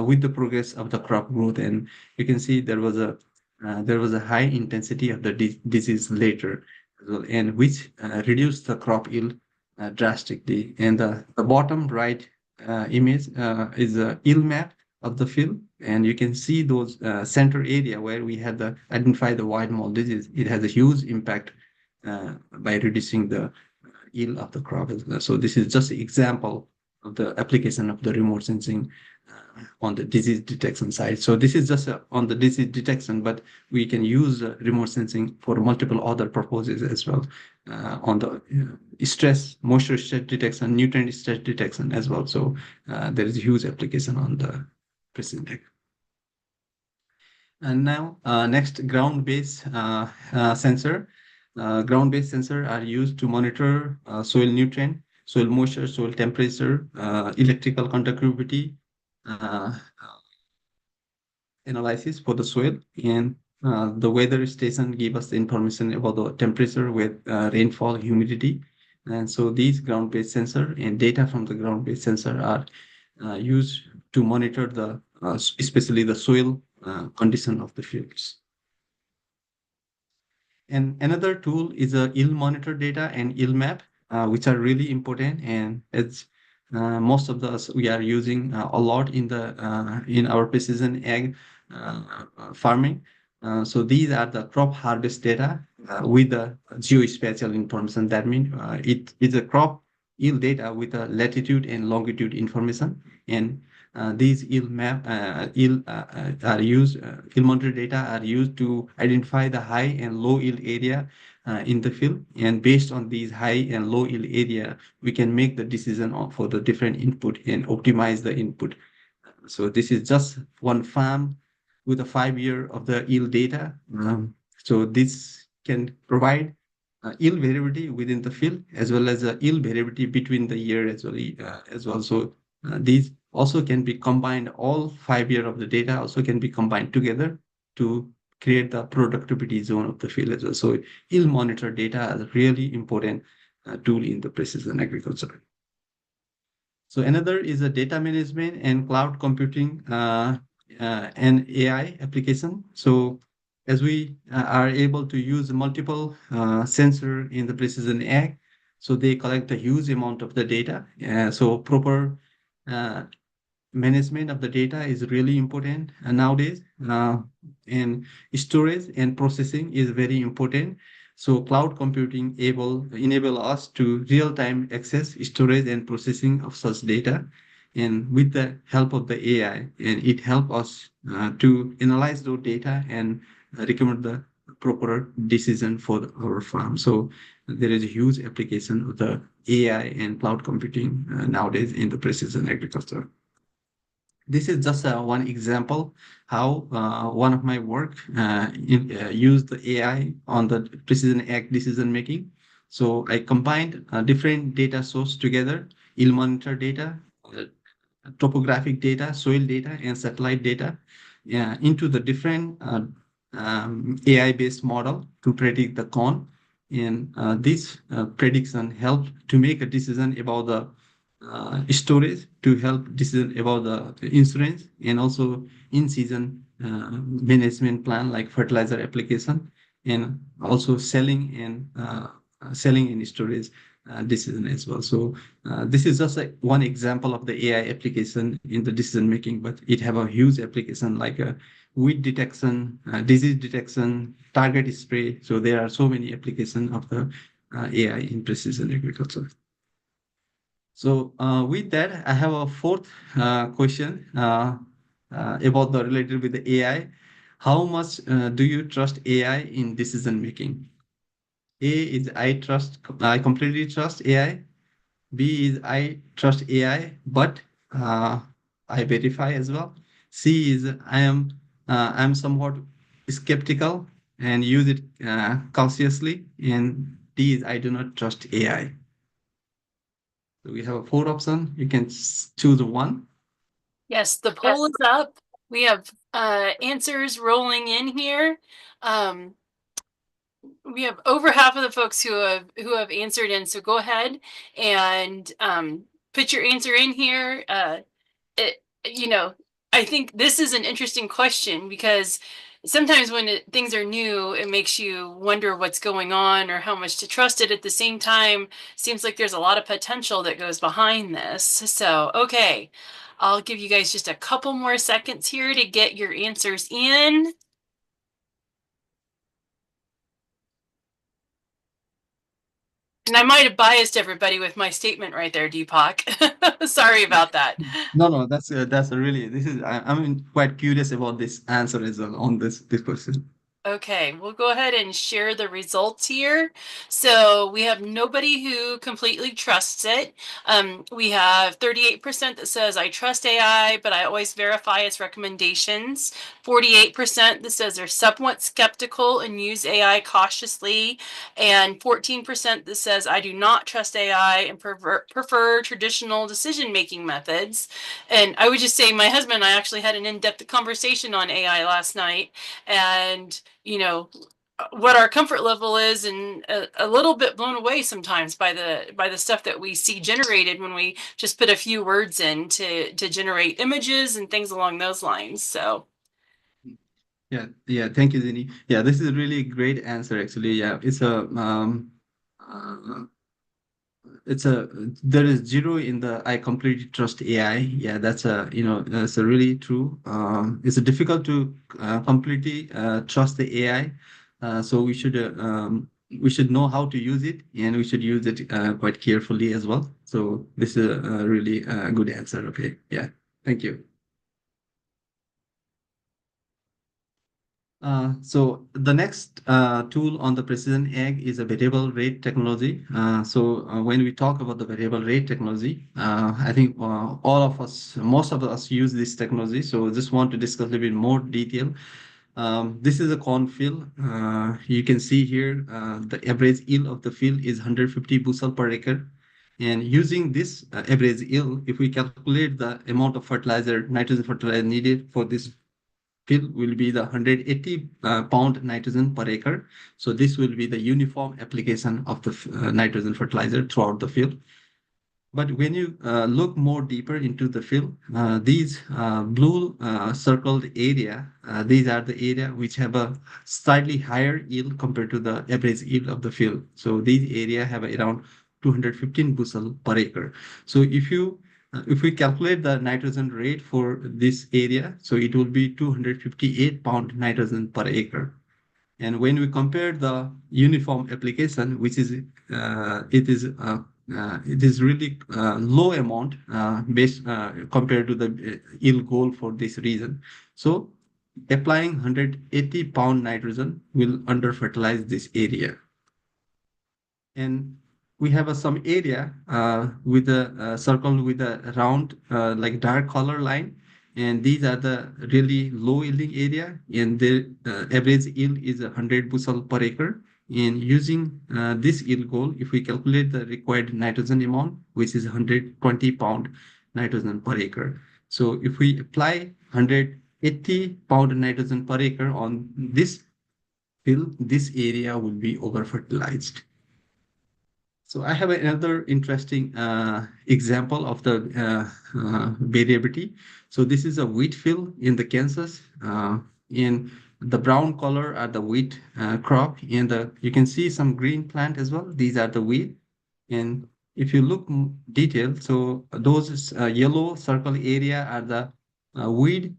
with the progress of the crop growth. And you can see there was a high intensity of the disease later as well, and which reduced the crop yield drastically. And the bottom right image is a yield map of the field, and you can see those center area where we had the identify the white mold disease. It has a huge impact by reducing the yield of the crop as well. So this is just an example of the application of the remote sensing on the disease detection side. So this is just on the disease detection, but we can use remote sensing for multiple other purposes as well on the stress, moisture stress detection, nutrient stress detection as well. So there is a huge application on the precision ag. And now next ground-based sensor. Ground-based sensor are used to monitor soil nutrient, soil moisture, soil temperature, electrical conductivity, uh, analysis for the soil, and the weather station give us the information about the temperature with rainfall, humidity. And so these ground-based sensor and data from the ground-based sensor are used to monitor the especially the soil condition of the fields. And another tool is a yield monitor data and yield map, which are really important. And it's most of us we are using a lot in our precision ag farming. So these are the crop harvest data with the geospatial information. That means it is a crop yield data with a latitude and longitude information. And these yield monitor data are used to identify the high and low yield area in the field. And based on these high and low yield area, we can make the decision for the different input and optimize the input. So this is just one farm with a 5 year of the yield data. So this can provide yield variability within the field as well as yield variability between the year as well. So these also can be combined. All 5 year of the data also can be combined together to create the productivity zone of the field as well. So yield monitor data is a really important tool in the precision agriculture. So another is a data management and cloud computing and AI application. So as we are able to use multiple sensor in the precision ag, so they collect a huge amount of the data. So proper uh, management of the data is really important nowadays, and storage and processing is very important. So cloud computing enable us to real-time access, storage, and processing of such data. And with the help of the AI, and it help us to analyze those data and recommend the proper decision for our farm. So there is a huge application of the AI and cloud computing nowadays in the precision agriculture. This is just one example how one of my work used the AI on the precision ag decision making. So I combined different data source together, yield monitor data, topographic data, soil data, and satellite data into the different AI-based model to predict the corn. And this prediction helped to make a decision about the storage, to help decision about the insurance, and also in-season management plan like fertilizer application, and also selling and storage decision as well. So this is just like one example of the AI application in the decision making, but it have a huge application like weed detection, disease detection, target spray. So there are so many applications of the AI in precision agriculture. So with that, I have a fourth question about the related with the AI. How much do you trust AI in decision making? A is I completely trust AI. B is I trust AI, but uh, I verify as well. C is I'm somewhat skeptical and use it cautiously. And D is I do not trust AI. So we have a four option. You can choose one. Yes, the poll is up. We have answers rolling in here. We have over half of the folks who have answered in. So go ahead and put your answer in here. It, I think this is an interesting question because sometimes when things are new, it makes you wonder what's going on or how much to trust it. At the same time, seems like there's a lot of potential that goes behind this. So, okay, I'll give you guys just a couple more seconds here to get your answers in. And I might have biased everybody with my statement right there, Deepak. Sorry about that. No, that's a really I'm quite curious about this answer as well on this question. Okay, we'll go ahead and share the results here. So we have nobody who completely trusts it. We have 38% that says I trust AI, but I always verify its recommendations. 48% that says they're somewhat skeptical and use AI cautiously. And 14% that says I do not trust AI and prefer traditional decision-making methods. And I would just say my husband and I actually had an in-depth conversation on AI last night. And what our comfort level is, and a little bit blown away sometimes by the stuff that we see generated when we just put a few words in to generate images and things along those lines. So Yeah, thank you, Zini. Yeah, this is a really great answer actually. Yeah, uh, it's a there is zero in the I completely trust AI. Yeah, that's a really true. It's a difficult to completely trust the AI. So we should know how to use it, and we should use it quite carefully as well. So this is a really good answer. Okay, yeah, thank you. So the next tool on the precision ag is a variable rate technology. When we talk about the variable rate technology, I think most of us use this technology. So just want to discuss a little bit more detail. This is a corn field. You can see here the average yield of the field is 150 bushel per acre. And using this average yield, if we calculate the amount of fertilizer, nitrogen fertilizer needed for this field will be the 180 pound nitrogen per acre. So this will be the uniform application of the nitrogen fertilizer throughout the field. But when you look more deeper into the field, these blue circled area, these are the area which have a slightly higher yield compared to the average yield of the field. So these area have around 215 bushel per acre. So if you If we calculate the nitrogen rate for this area, so it will be 258 pound nitrogen per acre. And when we compare the uniform application, which is it is really low amount based compared to the yield goal for this region. So applying 180 pound nitrogen will under fertilize this area. And we have some area with a circle with a round like dark color line, and these are the really low yielding area, and the average yield is 100 bushel per acre. And using this yield goal, if we calculate the required nitrogen amount, which is 120 pound nitrogen per acre, so if we apply 180 pound nitrogen per acre on this field, this area will be over fertilized. So I have another interesting example of the variability. So this is a wheat field in the Kansas. In the brown color are the wheat crop, and you can see some green plant as well. These are the wheat. And if you look detailed, so those yellow circle area are the weed,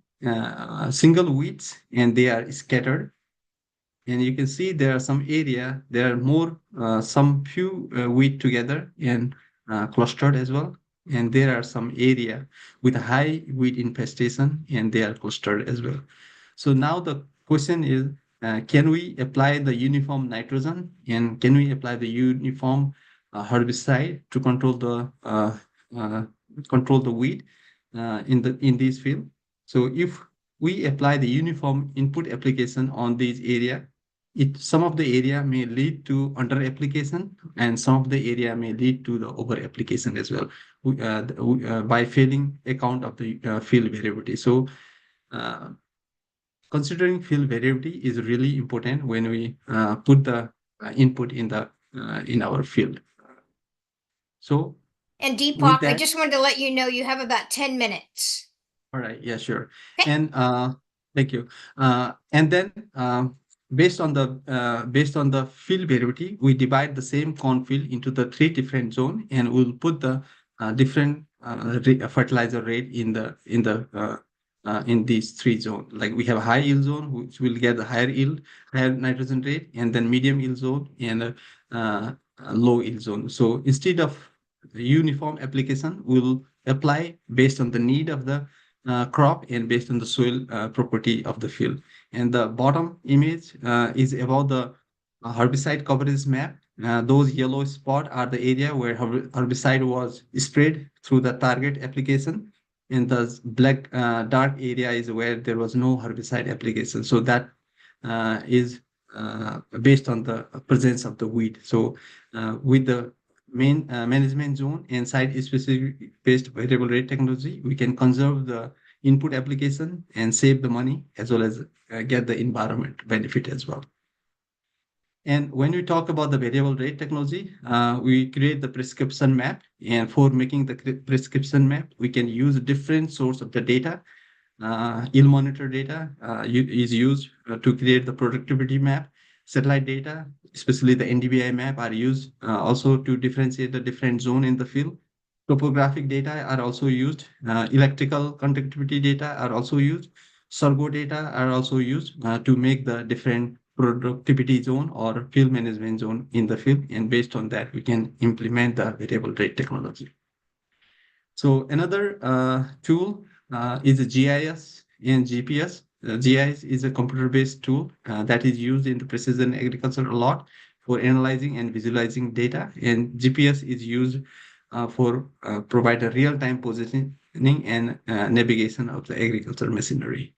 single weeds, and they are scattered. And you can see there are some area, there are more, some few wheat together and clustered as well. And there are some area with high wheat infestation and they are clustered as well. So now the question is, can we apply the uniform nitrogen and can we apply the uniform herbicide to uh, control the weed in this field? So if we apply the uniform input application on these area, some of the area may lead to under application and some of the area may lead to the over application as well by failing account of the field variability. So uh, considering field variability is really important when we put the input in our field. So And with Deepak, I that, just wanted to let you know you have about 10 minutes. all right, yeah, sure. Okay. And thank you. And then based on the field variability, we divide the same corn field into the three different zone, and we'll put the different fertilizer rate in these three zones. Like we have a high yield zone, which will get the higher yield, higher nitrogen rate, and then medium yield zone and a low yield zone. So instead of uniform application, we'll apply based on the need of the crop and based on the soil property of the field. And the bottom image is about the herbicide coverage map. Those yellow spots are the area where herbicide was sprayed through the target application. And the black dark area is where there was no herbicide application. So that is based on the presence of the weed. So with the main management zone and site specific based variable rate technology, we can conserve the input application and save the money as well as get the environment benefit as well. And when we talk about the variable rate technology, we create the prescription map. And for making the prescription map, we can use different source of the data. Yield monitor data is used to create the productivity map. Satellite data, especially the NDVI map, are used also to differentiate the different zone in the field. Topographic data are also used. Electrical conductivity data are also used. Sorgo data are also used to make the different productivity zone or field management zone in the field. And based on that, we can implement the variable rate technology. So another tool is a GIS and GPS. GIS is a computer-based tool that is used in the precision agriculture a lot for analyzing and visualizing data. And GPS is used for provide a real-time positioning and navigation of the agriculture machinery.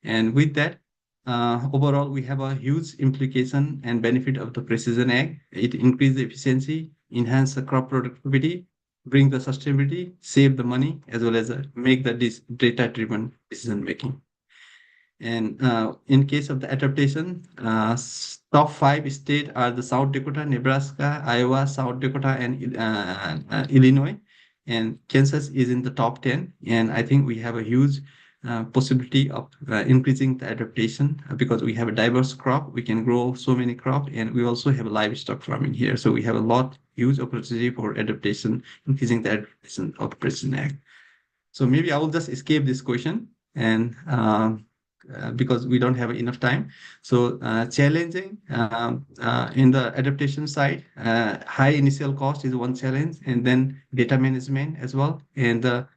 And with that, overall, we have a huge implication and benefit of the precision ag. It increases the efficiency, enhance the crop productivity, bring the sustainability, save the money, as well as make the data-driven decision making. And in case of the adaptation, top 5 states are the South Dakota, Nebraska, Iowa, South Dakota, and Illinois. And Kansas is in the top 10. And I think we have a huge possibility of increasing the adaptation because we have a diverse crop. We can grow so many crops, and we also have livestock farming here. So we have a lot huge opportunity for adaptation, increasing the adaptation of precision ag. So maybe I will just escape this question and because we don't have enough time. So challenging in the adaptation side, high initial cost is one challenge, and then data management as well. And the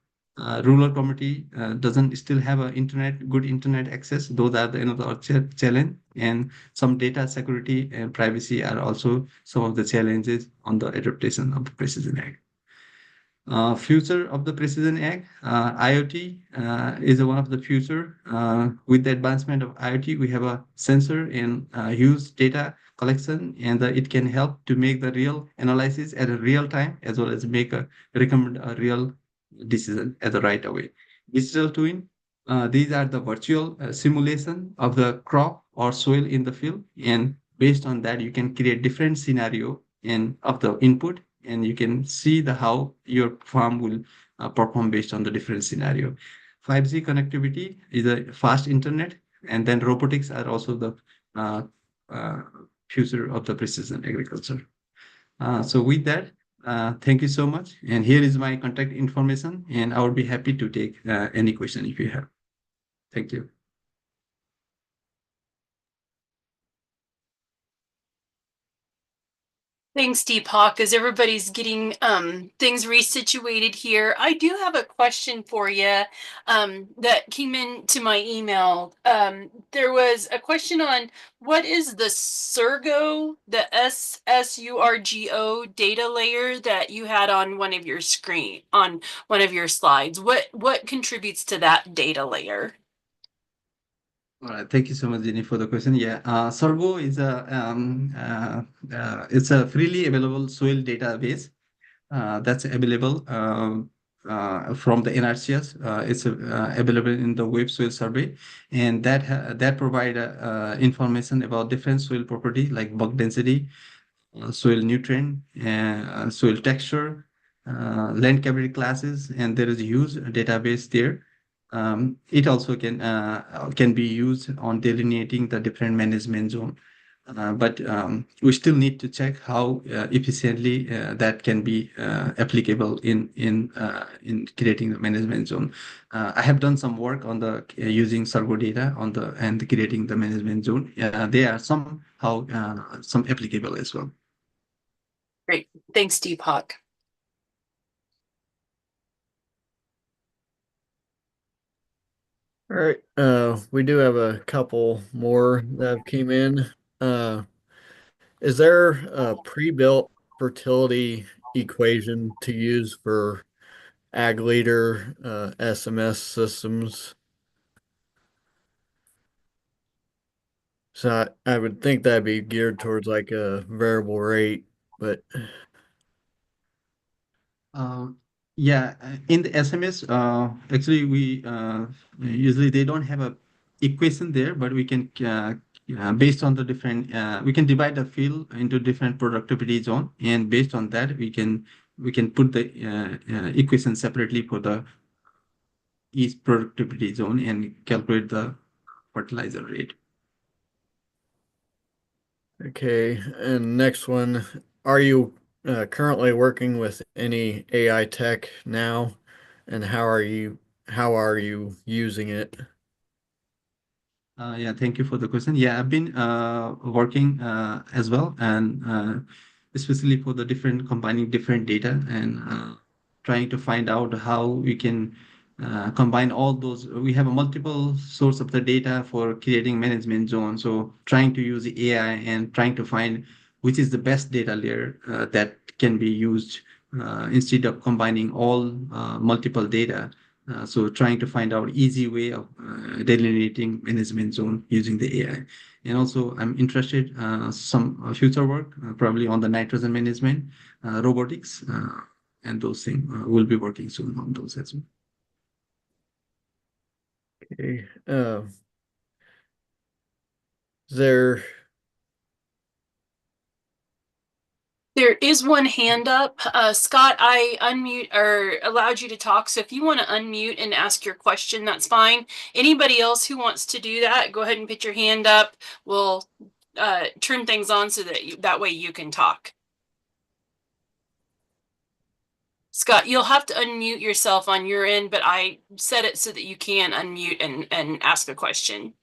rural community doesn't still have a good internet access. Those are the another challenge, and some data security and privacy are also some of the challenges on the adaptation of the precision ag. Future of the precision ag, IoT is one of the future. With the advancement of IoT, we have a sensor and huge data collection, and it can help to make the real analysis at a real time as well as make a recommend a real decision at the right away. Digital twin, these are the virtual simulation of the crop or soil in the field, and based on that, you can create different scenario and of the input, and you can see the how your farm will perform based on the different scenario. 5G connectivity is a fast internet, and then robotics are also the uh, uh, future of the precision agriculture. So with that, thank you so much. And here is my contact information, and I would be happy to take any question if you have. Thank you. Thanks, Deepak. As everybody's getting things resituated here, I do have a question for you that came into my email. There was a question on what is the SSURGO data layer that you had on one of your slides. What contributes to that data layer? All right, thank you so much, Jenny, for the question. Yeah, Sorgo is it's a freely available soil database that's available from the NRCS. It's available in the Web Soil Survey, and that provide information about different soil property like bug density, soil nutrient, soil texture, land cavity classes, and there is a huge database there. It also can be used on delineating the different management zone. But we still need to check how efficiently that can be applicable in creating the management zone. I have done some work on the using Sargo data on the and creating the management zone. There are somehow some applicable as well. Great. Thanks, Deepak. All right. We do have a couple more that have came in. Uh, is there a pre-built fertility equation to use for ag leader SMS systems? So I would think that'd be geared towards like a variable rate, but Uh, yeah, in the SMS, actually we usually they don't have a equation there, but we can based on the different we can divide the field into different productivity zone, and based on that we can put the equation separately for the each productivity zone and calculate the fertilizer rate. okay. And next one, are you currently working with any AI tech now, and how are you using it? Yeah, thank you for the question. Yeah, I've been working as well, and especially for the different combining different data and trying to find out how we can combine all those. We have a multiple source of the data for creating management zone. So trying to use the AI and trying to find which is the best data layer that can be used instead of combining all multiple data. So trying to find out easy way of delineating management zone using the AI. And also I'm interested some future work probably on the nitrogen management, robotics, and those things. We'll be working soon on those as well. Okay. Is there There is one hand up. Scott, I unmute or allowed you to talk. So if you want to unmute and ask your question, that's fine. Anybody else who wants to do that, go ahead and put your hand up. We'll turn things on so that that way you can talk. Scott, you'll have to unmute yourself on your end, but I set it so that you can unmute and ask a question.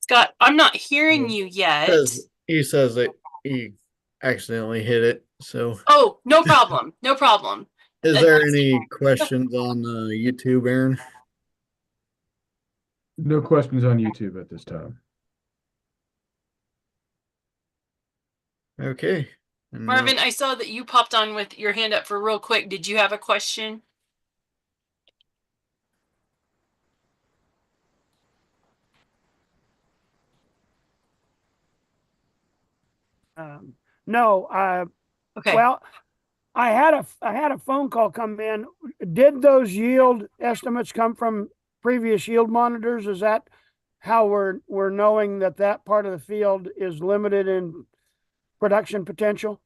Scott, I'm not hearing you yet. He says that he accidentally hit it. So, Oh, no problem. No problem. is there any questions on YouTube, Aaron? No questions on YouTube at this time. Okay. And Marvin, I saw that you popped on with your hand up for real quick. Did you have a question? No, Okay. well, I had a phone call come in. Did those yield estimates come from previous yield monitors? Is that how we're knowing that that part of the field is limited in production potential?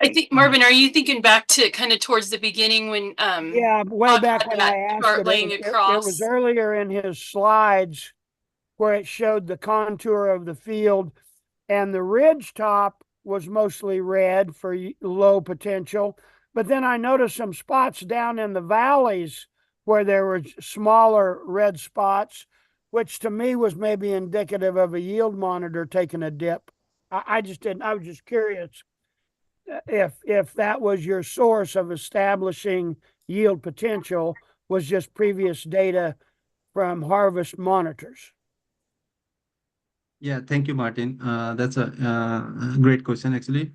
I think, Marvin, are you thinking back to kind of towards the beginning when Yeah, way Todd back had when that I asked chart it, laying it across? was earlier in his slides where it showed the contour of the field, and the ridge top was mostly red for low potential. But then I noticed some spots down in the valleys where there were smaller red spots, which to me was maybe indicative of a yield monitor taking a dip. I just didn't, I was just curious if that was your source of establishing yield potential, was just previous data from harvest monitors. Yeah, thank you, Martin. That's a great question, actually.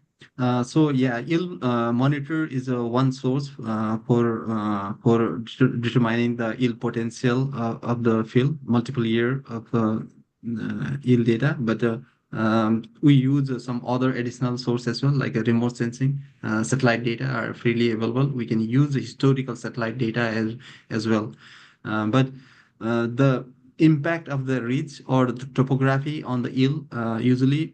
So yeah, yield monitor is a one source for determining the yield potential of the field, multiple year of yield data. But we use some other additional source as well, like a remote sensing. Satellite data are freely available. We can use the historical satellite data as well. But the impact of the ridge or the topography on the yield usually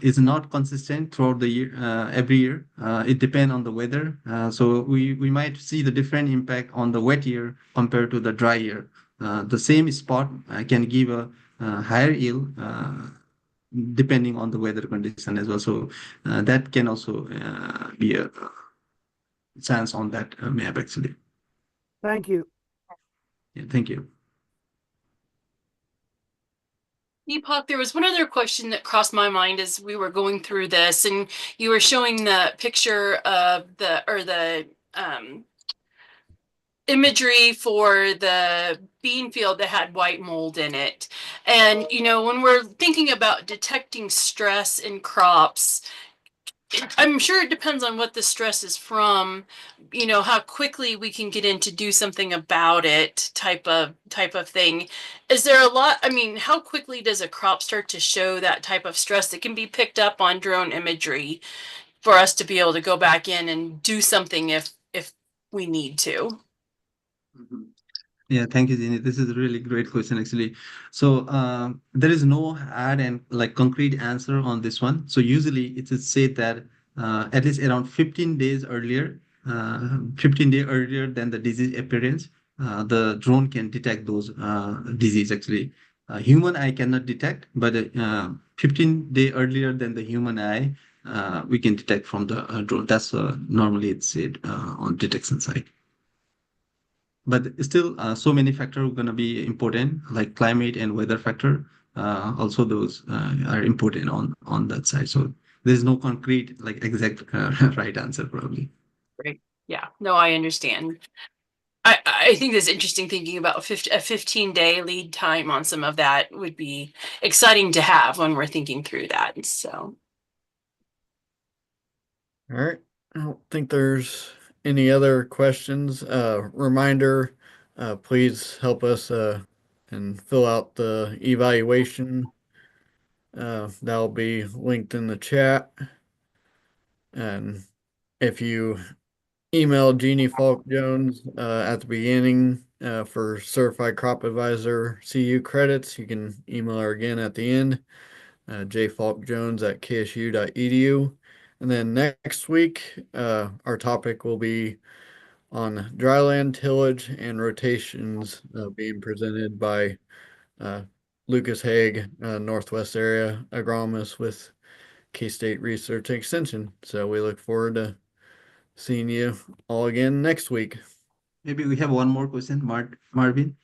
is not consistent throughout the year, every year. It depends on the weather. So we might see the different impact on the wet year compared to the dry year. The same spot can give a higher yield depending on the weather condition as well. So that can also be a chance on that map, actually. Thank you. Yeah, thank you. Deepak, there was one other question that crossed my mind as we were going through this, and you were showing the picture of the imagery for the bean field that had white mold in it. And, you know, when we're thinking about detecting stress in crops, I'm sure it depends on what the stress is from, you know, how quickly we can get in to do something about it type of thing. Is there a lot, I mean, how quickly does a crop start to show that type of stress that can be picked up on drone imagery for us to be able to go back in and do something if we need to? Mhm. Yeah, thank you, Jeannie. This is a really great question, actually. So there is no hard and like concrete answer on this one. So usually it is said that at least around 15 days earlier, 15 days earlier than the disease appearance, the drone can detect those disease, actually. Human eye cannot detect, but 15 day earlier than the human eye, we can detect from the drone. That's normally it's said on detection side. But still, so many factors are going to be important, like climate and weather factor. Also, those are important on that side. So there's no concrete, like exact right answer, probably. Right. Yeah, no, I understand. I think that's interesting thinking about a 15-day lead time on some of that would be exciting to have when we're thinking through that. So, All right. I don't think there's any other questions. Reminder, please help us and fill out the evaluation That'll be linked in the chat. And if you email Jeannie Falk Jones at the beginning for Certified Crop Advisor CU credits, you can email her again at the end, jfalkjones at ksu.edu. And then next week, our topic will be on dryland tillage and rotations being presented by uh, Lucas Haig, Northwest area agronomist with K-State Research Extension. So we look forward to seeing you all again next week. Maybe we have one more question, Marvin.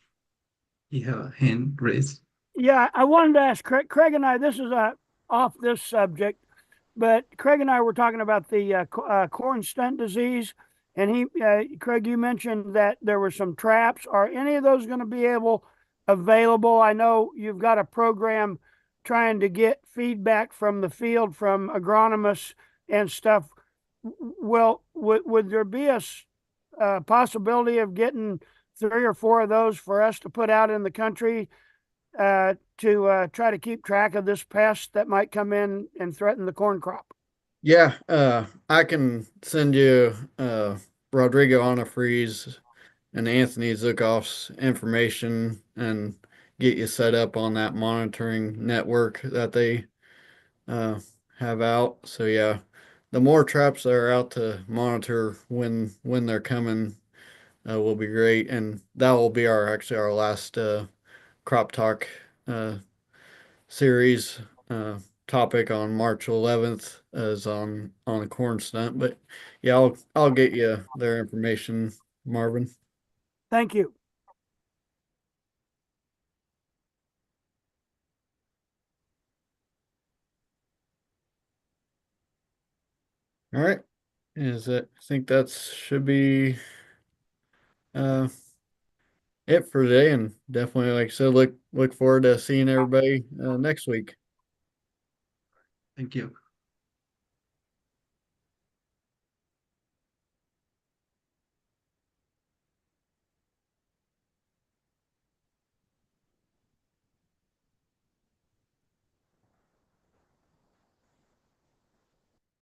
You have a hand raised. Yeah, I wanted to ask Craig and I, this is off this subject, but Craig and I were talking about the corn stunt disease, and Craig, you mentioned that there were some traps. Are any of those going to be available? I know you've got a program trying to get feedback from the field from agronomists and stuff. Well, would there be a possibility of getting 3 or 4 of those for us to put out in the country to try to keep track of this pest that might come in and threaten the corn crop? Yeah, I can send you Rodrigo Anafreeze and Anthony Zukoff's information and get you set up on that monitoring network that they uh, have out. So yeah, the more traps that are out to monitor when they're coming will be great, and that will be our last crop talk uh, series topic on March 11th is on a corn stunt. But yeah, I'll get you their information, Marvin. Thank you. All right. I think that should be uh it for today, and definitely like I said, look forward to seeing everybody next week. Thank you.